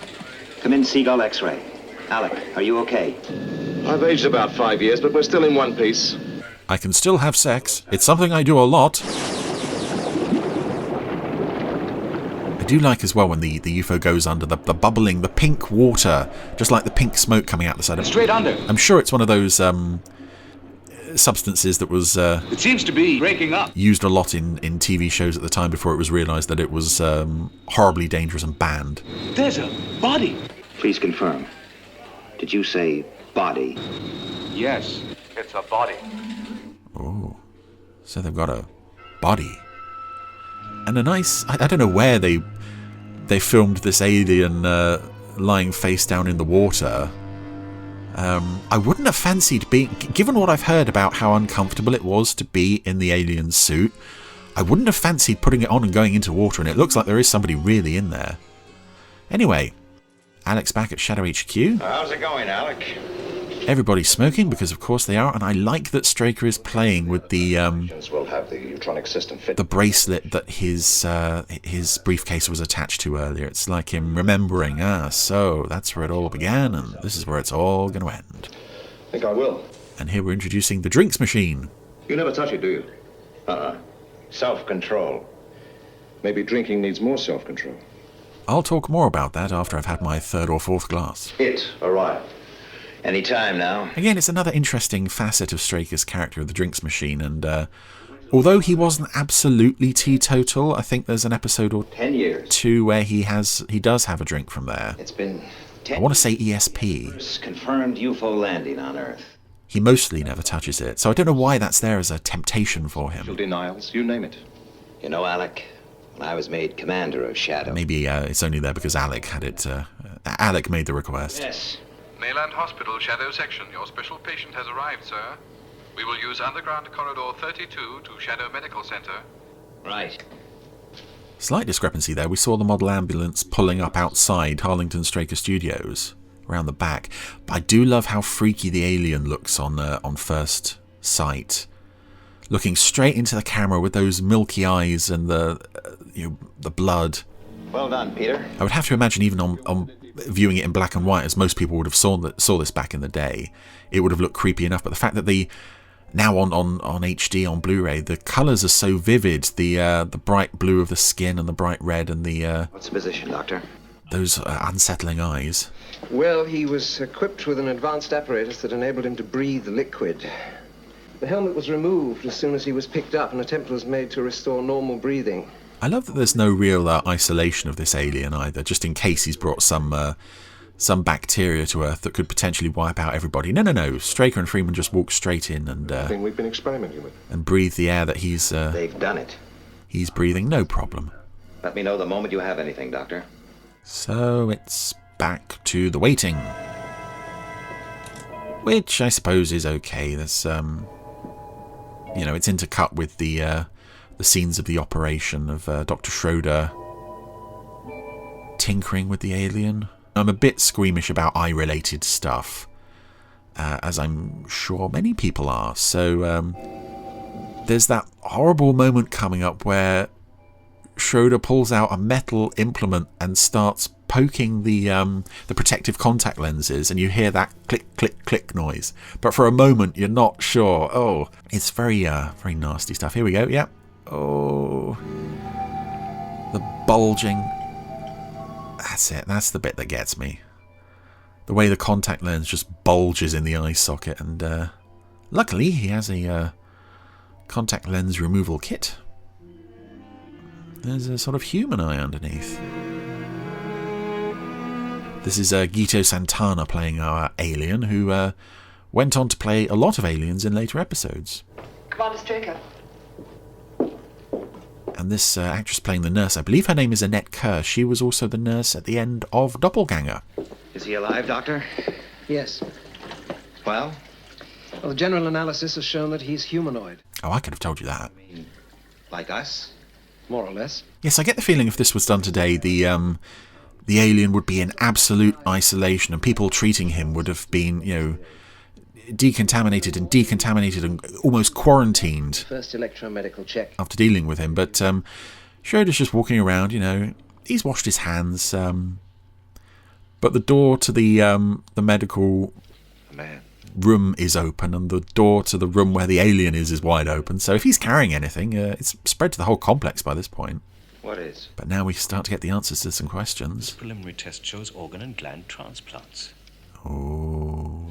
Speaker 8: Come in, Seagull X-ray. Alec, are you okay?
Speaker 12: I've aged about 5 years, but we're still in one piece.
Speaker 4: I can still have sex. It's something I do a lot. I do like as well when the UFO goes under the bubbling, the pink water, just like the pink smoke coming out the side.
Speaker 18: Straight under.
Speaker 4: I'm sure it's one of those substances that was
Speaker 18: It seems to be breaking up.
Speaker 4: used a lot in TV shows at the time before it was realised that it was horribly dangerous and banned.
Speaker 18: There's a body.
Speaker 8: Please confirm. Did you say body?
Speaker 18: Yes.
Speaker 13: It's a body.
Speaker 4: Oh, so they've got a body. And a nice... I don't know where they filmed this alien lying face down in the water. I wouldn't have fancied being... Given what I've heard about how uncomfortable it was to be in the alien suit, I wouldn't have fancied putting it on and going into water, and it looks like there is somebody really in there. Anyway, Alec's back at Shadow HQ.
Speaker 8: How's it going, Alec?
Speaker 4: Everybody's smoking, because of course they are, and I like that Straker is playing with the
Speaker 12: We'll have the Utronic system fit.
Speaker 4: the bracelet that his briefcase was attached to earlier. It's like him remembering, so that's where it all began, and this is where it's all going to end.
Speaker 12: I think I will.
Speaker 4: And here we're introducing the drinks machine.
Speaker 12: You never touch it, do you?
Speaker 8: Self-control.
Speaker 12: Maybe drinking needs more self-control.
Speaker 4: I'll talk more about that after I've had my 3rd or 4th glass.
Speaker 8: It arrived. Any time now.
Speaker 4: Again, it's another interesting facet of Straker's character of the drinks machine, and although he wasn't absolutely teetotal, I think there's an episode or
Speaker 8: 10 years.
Speaker 4: 2 where he does have a drink from there.
Speaker 8: It's been 10
Speaker 4: I want to say ESP.
Speaker 8: Confirmed UFO landing on Earth.
Speaker 4: He mostly never touches it, so I don't know why that's there as a temptation for him.
Speaker 12: Denials, you name it.
Speaker 8: You know, Alec, when I was made commander of Shadow...
Speaker 4: Maybe it's only there because Alec had it. Alec made the request.
Speaker 8: Yes.
Speaker 13: Mayland Hospital, Shadow Section. Your special patient has arrived, sir. We will use underground corridor 32 to Shadow Medical Center.
Speaker 8: Right.
Speaker 4: Slight discrepancy there. We saw the model ambulance pulling up outside Harlington Straker Studios, around the back. But I do love how freaky the alien looks on first sight. Looking straight into the camera with those milky eyes and the blood.
Speaker 8: Well done, Peter.
Speaker 4: I would have to imagine even on viewing it in black and white, as most people would have saw this back in the day, it would have looked creepy enough. But the fact that now on HD, on Blu-ray, the colours are so vivid, the bright blue of the skin and the bright red and the...
Speaker 8: What's the position, Doctor?
Speaker 4: Those unsettling eyes.
Speaker 19: Well, he was equipped with an advanced apparatus that enabled him to breathe liquid. The helmet was removed as soon as he was picked up, and an attempt was made to restore normal breathing.
Speaker 4: I love that there's no real isolation of this alien either, just in case he's brought some bacteria to Earth that could potentially wipe out everybody. No. Straker and Freeman just walk straight in and
Speaker 12: thing we've been experimenting with.
Speaker 4: And breathe the air that he's
Speaker 8: they've done it.
Speaker 4: He's breathing, no problem.
Speaker 8: Let me know the moment you have anything, Doctor.
Speaker 4: So it's back to the waiting, which I suppose is okay. There's it's intercut with the scenes of the operation of Dr. Schroeder tinkering with the alien. I'm a bit squeamish about eye-related stuff, as I'm sure many people are. So there's that horrible moment coming up where Schroeder pulls out a metal implement and starts poking the protective contact lenses, and you hear that click, click, click noise. But for a moment, you're not sure. Oh, it's very nasty stuff. Here we go. Yep. Oh, the bulging. That's it. That's the bit that gets me. The way the contact lens just bulges in the eye socket, and luckily he has a contact lens removal kit. There's a sort of human eye underneath. This is Guito Santana playing our alien, who went on to play a lot of aliens in later episodes.
Speaker 10: Commander Straker.
Speaker 4: And this actress playing the nurse, I believe her name is Annette Kerr. She was also the nurse at the end of Doppelganger.
Speaker 8: Is he alive, Doctor?
Speaker 19: Yes.
Speaker 8: Well,
Speaker 19: the general analysis has shown that he's humanoid.
Speaker 4: Oh, I could have told you that.
Speaker 8: Like us?
Speaker 19: More or less.
Speaker 4: Yes, I get the feeling if this was done today, the alien would be in absolute isolation, and people treating him would have been, decontaminated and almost quarantined.
Speaker 19: First electromedical check.
Speaker 4: After dealing with him. But Schroeder's just walking around, he's washed his hands. But the door to the medical room is open, and the door to the room where the alien is wide open. So if he's carrying anything, it's spread to the whole complex by this point.
Speaker 8: What is?
Speaker 4: But now we start to get the answers to some questions.
Speaker 20: This preliminary test shows organ and gland transplants.
Speaker 4: Oh.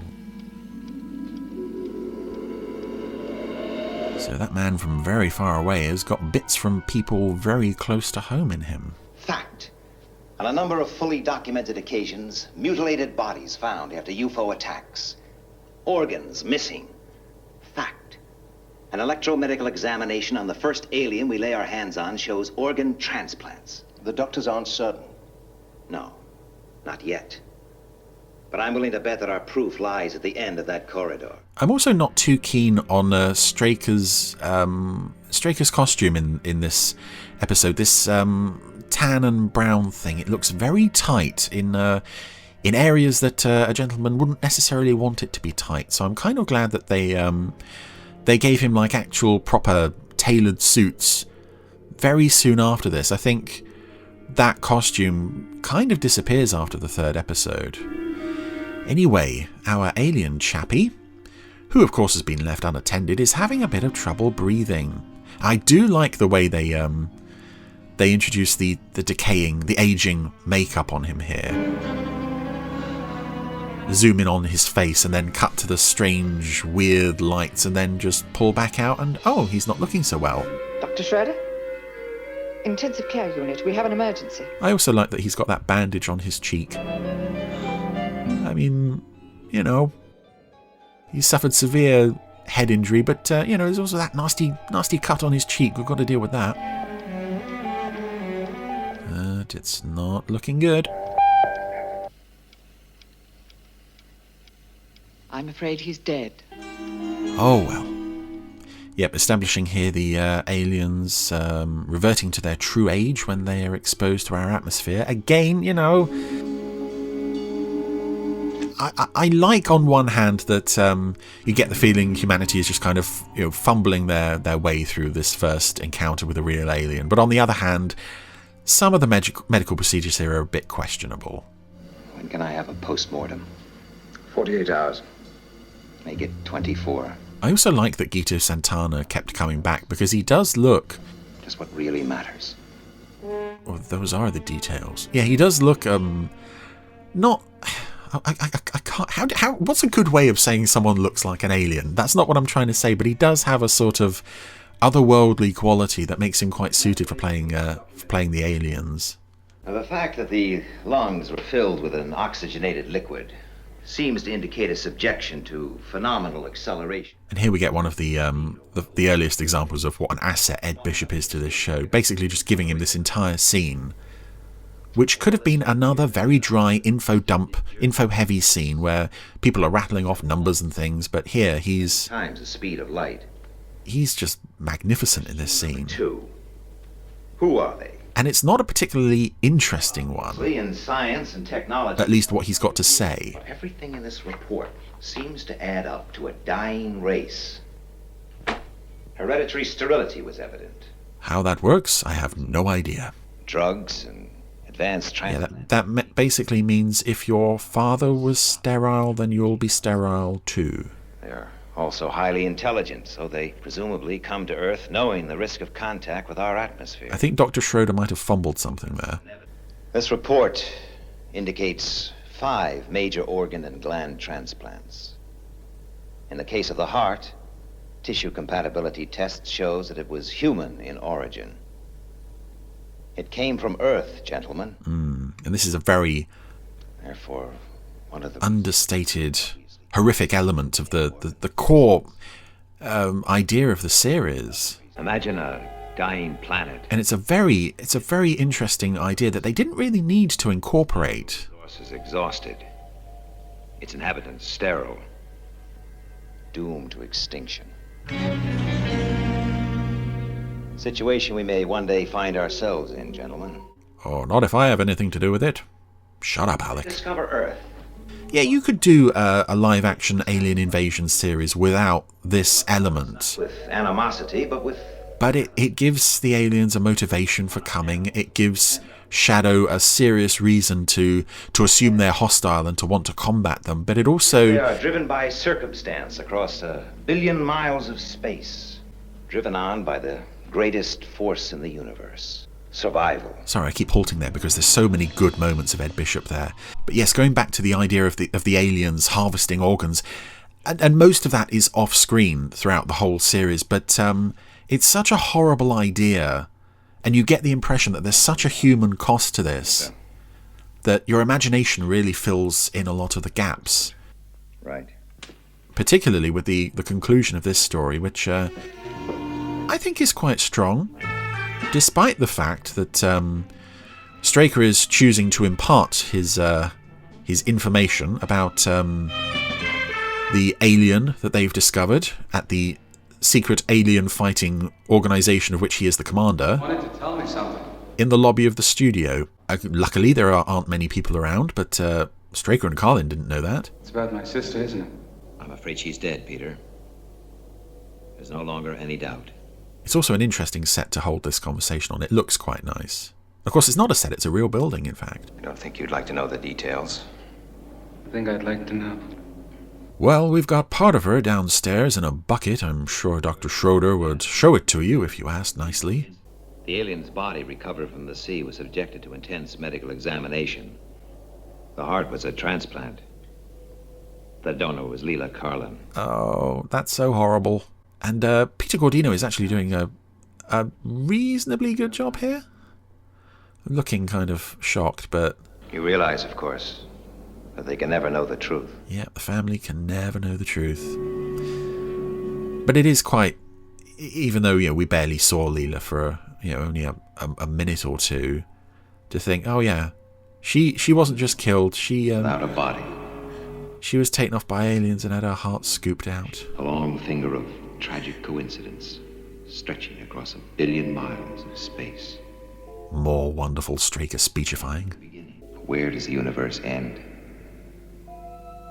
Speaker 4: So that man from very far away has got bits from people very close to home in him.
Speaker 8: Fact. On a number of fully documented occasions, mutilated bodies found after UFO attacks. Organs missing. Fact. An electromedical examination on the first alien we lay our hands on shows organ transplants.
Speaker 12: The doctors aren't certain.
Speaker 8: No, not yet. But I'm willing to bet that our proof lies at the end of that corridor.
Speaker 4: I'm also not too keen on Straker's costume in this episode. This tan and brown thing. It looks very tight in areas that a gentleman wouldn't necessarily want it to be tight. So I'm kind of glad that they gave him like actual proper tailored suits very soon after this. I think that costume kind of disappears after the third episode. Anyway, our alien chappie, who of course has been left unattended, is having a bit of trouble breathing. I do like the way they they introduce the decaying, the aging makeup on him here. Zoom in on his face and then cut to the strange, weird lights and then just pull back out and, oh, he's not looking so well.
Speaker 10: Dr. Schroeder? Intensive care unit. We have an emergency.
Speaker 4: I also like that he's got that bandage on his cheek. I mean, you know, he suffered severe head injury, but, you know, there's also that nasty cut on his cheek. We've got to deal with that. But it's not looking good.
Speaker 16: I'm afraid he's dead.
Speaker 4: Oh, well. Yep, establishing here the aliens reverting to their true age when they are exposed to our atmosphere. Again, you know, I like on one hand that you get the feeling humanity is just kind of, you know, fumbling their way through this first encounter with a real alien. But on the other hand, some of the medical procedures here are a bit questionable.
Speaker 8: When can I have a post-mortem?
Speaker 19: 48 hours.
Speaker 8: Make it 24.
Speaker 4: I also like that Guido Santana kept coming back because he does look...
Speaker 8: Just what really matters.
Speaker 4: Well, those are the details. Yeah, he does look, not... I can't... How? What's a good way of saying someone looks like an alien? That's not what I'm trying to say, but he does have a sort of otherworldly quality that makes him quite suited for playing the aliens.
Speaker 8: Now, the fact that the lungs were filled with an oxygenated liquid seems to indicate a subjection to phenomenal acceleration.
Speaker 4: And here we get one of the earliest examples of what an asset Ed Bishop is to this show. Basically just giving him this entire scene, which could have been another very dry info-heavy scene where people are rattling off numbers and things, but here he's...
Speaker 8: Times the speed of light.
Speaker 4: He's just magnificent in this scene.
Speaker 8: 2. Who are they?
Speaker 4: And it's not a particularly interesting one.
Speaker 8: In science and technology.
Speaker 4: At least what he's got to say.
Speaker 8: Everything in this report seems to add up to a dying race. Hereditary sterility was evident.
Speaker 4: How that works, I have no idea.
Speaker 8: Drugs and advanced transplant.
Speaker 4: Yeah, that basically means if your father was sterile, then you'll be sterile too.
Speaker 8: They're also highly intelligent, so they presumably come to Earth knowing the risk of contact with our atmosphere.
Speaker 4: I think Dr. Schroeder might have fumbled something there.
Speaker 8: This report indicates 5 major organ and gland transplants. In the case of the heart, tissue compatibility test shows that it was human in origin. It came from Earth, gentlemen.
Speaker 4: And this is a very...
Speaker 8: Therefore, one of the...
Speaker 4: understated... horrific element of the core idea of the series.
Speaker 8: Imagine a dying planet.
Speaker 4: And it's a very interesting idea that they didn't really need to incorporate.
Speaker 8: Resources exhausted. Its inhabitants sterile. Doomed to extinction. Situation we may one day find ourselves in, gentlemen.
Speaker 4: Oh, not if I have anything to do with it. Shut up, Alec.
Speaker 8: Discover Earth.
Speaker 4: Yeah, you could do a live-action alien invasion series without this element.
Speaker 8: With animosity, but with...
Speaker 4: But it gives the aliens a motivation for coming. It gives Shadow a serious reason to assume they're hostile and to want to combat them. But it also...
Speaker 8: They are driven by circumstance across 1 billion miles of space. Driven on by the greatest force in the universe. Survival.
Speaker 4: Sorry, I keep halting there because there's so many good moments of Ed Bishop there. But yes, going back to the idea of the aliens harvesting organs, and most of that is off screen throughout the whole series, but it's such a horrible idea, and you get the impression that there's such a human cost to this, that your imagination really fills in a lot of the gaps.
Speaker 8: Right.
Speaker 4: Particularly with the conclusion of this story, which I think is quite strong. Despite the fact that Straker is choosing to impart his information about the alien that they've discovered at the secret alien fighting organization of which he is the commander,
Speaker 21: wanted to tell me something.
Speaker 4: In the lobby of the studio. Luckily, there aren't many people around, but Straker and Carlin didn't know that.
Speaker 21: It's about my sister, isn't it?
Speaker 8: I'm afraid she's dead, Peter. There's no longer any doubt.
Speaker 4: It's also an interesting set to hold this conversation on. It looks quite nice. Of course, it's not a set, it's a real building, in fact.
Speaker 8: I don't think you'd like to know the details.
Speaker 21: I think I'd like to know.
Speaker 4: Well, we've got part of her downstairs in a bucket. I'm sure Dr. Schroeder would show it to you if you asked nicely.
Speaker 8: The alien's body recovered from the sea was subjected to intense medical examination. The heart was a transplant. The donor was Leela Carlin.
Speaker 4: Oh, that's so horrible. And Peter Gordino is actually doing a reasonably good job here. I'm looking kind of shocked, but...
Speaker 8: You realize, of course, that they can never know the truth.
Speaker 4: Yeah, the family can never know the truth. But it is quite... Even though, we barely saw Leela for, only a minute or two, to think, oh yeah, she wasn't just killed, she...
Speaker 8: Without a body.
Speaker 4: She was taken off by aliens and had her heart scooped out.
Speaker 8: A long finger of tragic coincidence, stretching across 1 billion miles of space.
Speaker 4: More wonderful Straker speechifying.
Speaker 8: Where does the universe end?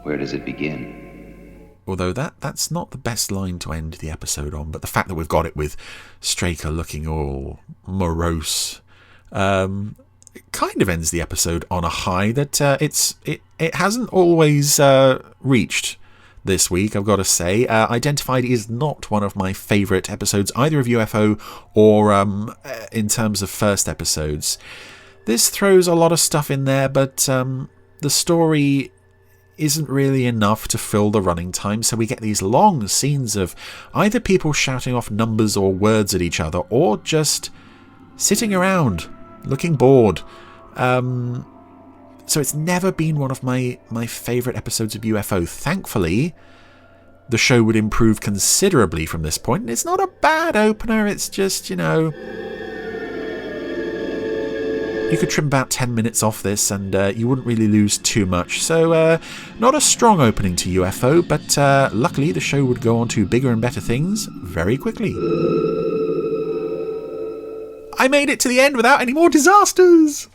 Speaker 8: Where does it begin?
Speaker 4: Although that's not the best line to end the episode on, but the fact that we've got it with Straker looking all morose kind of ends the episode on a high that it hasn't always reached this week, I've got to say. Identified is not one of my favourite episodes, either of UFO or in terms of first episodes. This throws a lot of stuff in there, but the story isn't really enough to fill the running time, so we get these long scenes of either people shouting off numbers or words at each other, or just sitting around, looking bored. So it's never been one of my favourite episodes of UFO. Thankfully, the show would improve considerably from this point, and it's not a bad opener, it's just, you could trim about 10 minutes off this and you wouldn't really lose too much. So not a strong opening to UFO, but luckily the show would go on to bigger and better things very quickly. I made it to the end without any more disasters.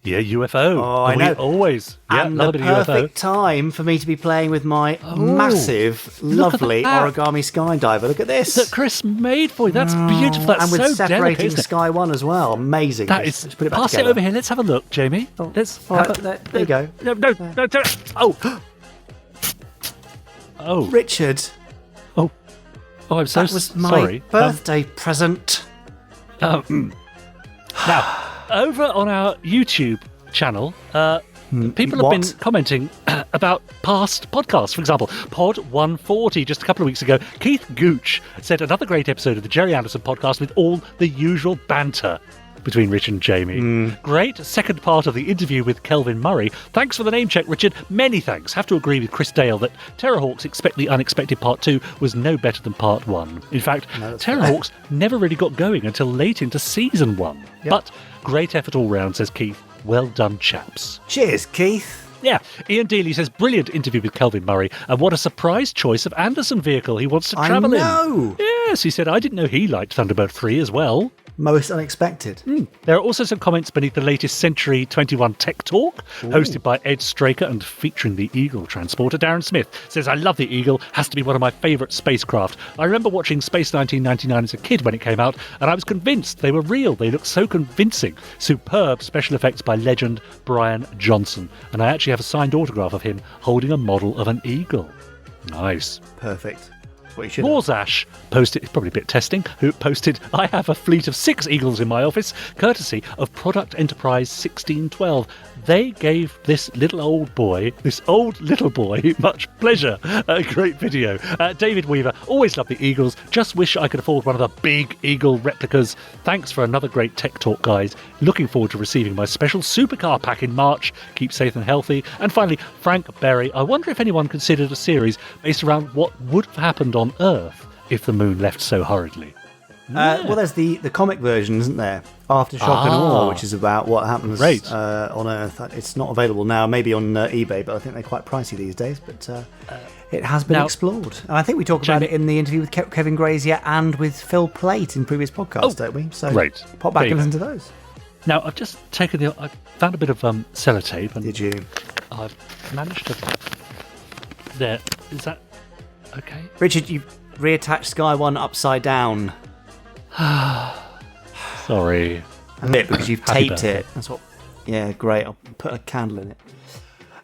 Speaker 2: Yeah, UFO.
Speaker 3: Oh, I know.
Speaker 2: Always. Yeah,
Speaker 3: and
Speaker 2: love
Speaker 3: the
Speaker 2: a bit of
Speaker 3: perfect
Speaker 2: UFO.
Speaker 3: time for me to be playing with my massive, lovely origami skydiver. Look at this.
Speaker 2: That Chris made for you. That's beautiful. That's
Speaker 3: and with
Speaker 2: so
Speaker 3: separating
Speaker 2: delicate, isn't it?
Speaker 3: Sky One as well. Amazing.
Speaker 2: That
Speaker 3: Chris.
Speaker 2: is.
Speaker 3: Let's put it back
Speaker 2: Pass
Speaker 3: together.
Speaker 2: it over here. Let's have a look, Jamie. Let's.
Speaker 3: All right, there you go.
Speaker 2: No. Oh. Oh.
Speaker 3: Richard.
Speaker 2: Oh, I'm so
Speaker 3: that was my
Speaker 2: sorry.
Speaker 3: birthday present.
Speaker 2: Now, over on our YouTube channel, people have been commenting about past podcasts. For example, Pod 140, just a couple of weeks ago, Keith Gooch said another great episode of the Gerry Anderson Podcast with all the usual banter between Rich and Jamie. Great second part of the interview with Kelvin Murray. Thanks for the name check, Richard. Many thanks. Have to agree with Chris Dale that Terrahawks Expect the Unexpected Part 2 was no better than Part 1. In fact, Terrahawks never really got going until late into Season 1. Yep. But great effort all round, says Keith. Well done, chaps.
Speaker 3: Cheers, Keith.
Speaker 2: Yeah, Ian Dealey says, brilliant interview with Kelvin Murray, and what a surprise choice of Anderson vehicle he wants to travel in.
Speaker 3: I know.
Speaker 2: Yes, he said, I didn't know he liked Thunderbird 3 as well.
Speaker 3: Most unexpected.
Speaker 2: There are also some comments beneath the latest Century 21 Tech Talk, hosted by Ed Straker and featuring the Eagle transporter. Darren Smith says, I love the Eagle, has to be one of my favourite spacecraft. I remember watching Space 1999 as a kid when it came out, and I was convinced they were real. They looked so convincing. Superb special effects by legend Brian Johnson. And I actually have a signed autograph of him holding a model of an Eagle. Nice.
Speaker 3: Perfect.
Speaker 2: Morzash posted, it's probably a bit testing, who posted, I have a fleet of 6 Eagles in my office, courtesy of Product Enterprise 1612. They gave this old little boy, much pleasure. A great video. David Weaver, always love the Eagles. Just wish I could afford one of the big Eagle replicas. Thanks for another great Tech Talk, guys. Looking forward to receiving my special supercar pack in March. Keep safe and healthy. And finally, Frank Berry, I wonder if anyone considered a series based around what would have happened on Earth if the moon left so hurriedly.
Speaker 3: Well, there's the comic version, isn't there? Aftershock and Awe, which is about what happens on Earth. It's not available now, maybe on eBay, but I think they're quite pricey these days. But it has been explored. And I think we talk about it in the interview with Kevin Grazier and with Phil Plait in previous podcasts, don't we? So pop back and listen to those.
Speaker 2: Now, I've just taken I found a bit of sellotape. And
Speaker 3: did you?
Speaker 2: I've managed to... There. Is that okay?
Speaker 3: Richard, you've reattached Sky One upside down.
Speaker 2: Sorry.
Speaker 3: A bit, because you've
Speaker 2: Happy
Speaker 3: taped
Speaker 2: birthday.
Speaker 3: it. That's what. Yeah, great. I'll put a candle in it.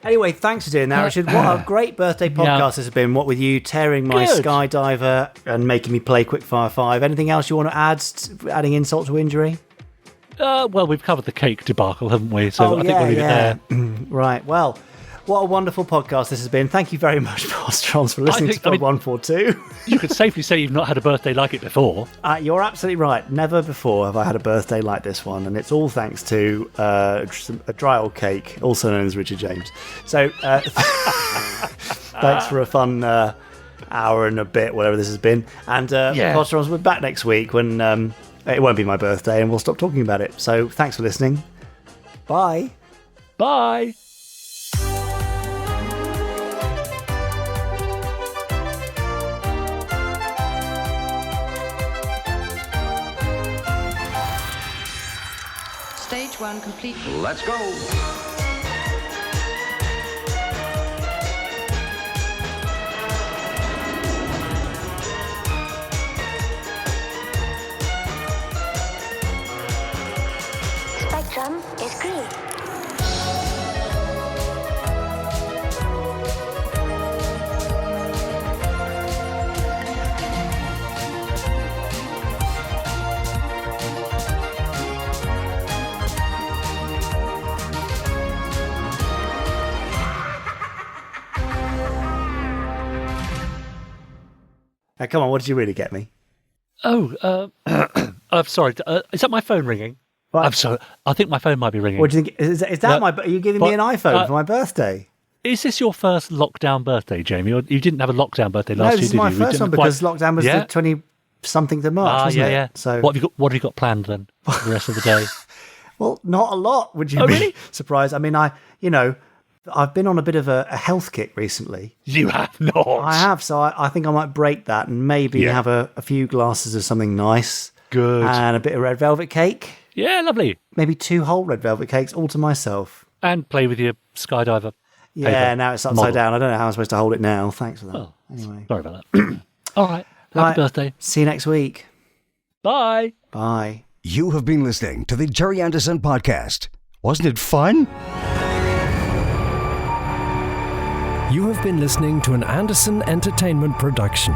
Speaker 3: Anyway, thanks for doing that, Richard. What a great birthday podcast this has been. What with you tearing my skydiver and making me play Quickfire 5. Anything else you want to add, adding insult to injury?
Speaker 2: Well, we've covered the cake debacle, haven't we? So I think we'll leave it there.
Speaker 3: Right, well, what a wonderful podcast this has been. Thank you very much, Postrons, for listening to Pod 142.
Speaker 2: You could safely say you've not had a birthday like it before.
Speaker 3: You're absolutely right. Never before have I had a birthday like this one, and it's all thanks to a dry old cake, also known as Richard James. So thanks for a fun hour and a bit, whatever this has been. And Postrons, we're back next week when it won't be my birthday, and we'll stop talking about it. So thanks for listening. Bye.
Speaker 2: Bye.
Speaker 11: Stage 1 complete.
Speaker 8: Let's go.
Speaker 1: Spectrum is green.
Speaker 3: Now, come on, what did you really get me?
Speaker 2: Oh, I'm sorry. Is that my phone ringing?
Speaker 3: What?
Speaker 2: I'm sorry. I think my phone might be ringing.
Speaker 3: What do you think? Is that are you giving me an iPhone for my birthday?
Speaker 2: Is this your first lockdown birthday, Jamie? Or you didn't have a lockdown birthday last year,
Speaker 3: No, this is my
Speaker 2: did you?
Speaker 3: first one because lockdown was the 20-something of March, wasn't it?
Speaker 2: Yeah.
Speaker 3: So
Speaker 2: what have you got planned then for the rest of the day?
Speaker 3: Well, not a lot, would you be
Speaker 2: really?
Speaker 3: surprised? I mean, I've been on a bit of a health kick recently.
Speaker 2: You have not.
Speaker 3: I have, so I think I might break that and maybe have a few glasses of something nice.
Speaker 2: Good.
Speaker 3: And a bit of red velvet cake.
Speaker 2: Yeah, lovely.
Speaker 3: Maybe 2 whole red velvet cakes all to myself.
Speaker 2: And play with your skydiver.
Speaker 3: Yeah, now it's upside down. I don't know how I'm supposed to hold it now. Thanks for that.
Speaker 2: Oh,
Speaker 3: anyway.
Speaker 2: Sorry about that. All right. Happy birthday.
Speaker 3: See you next week.
Speaker 2: Bye.
Speaker 3: Bye.
Speaker 22: You have been listening to the Gerry Anderson Podcast. Wasn't it fun?
Speaker 23: You have been listening to an Anderson Entertainment production.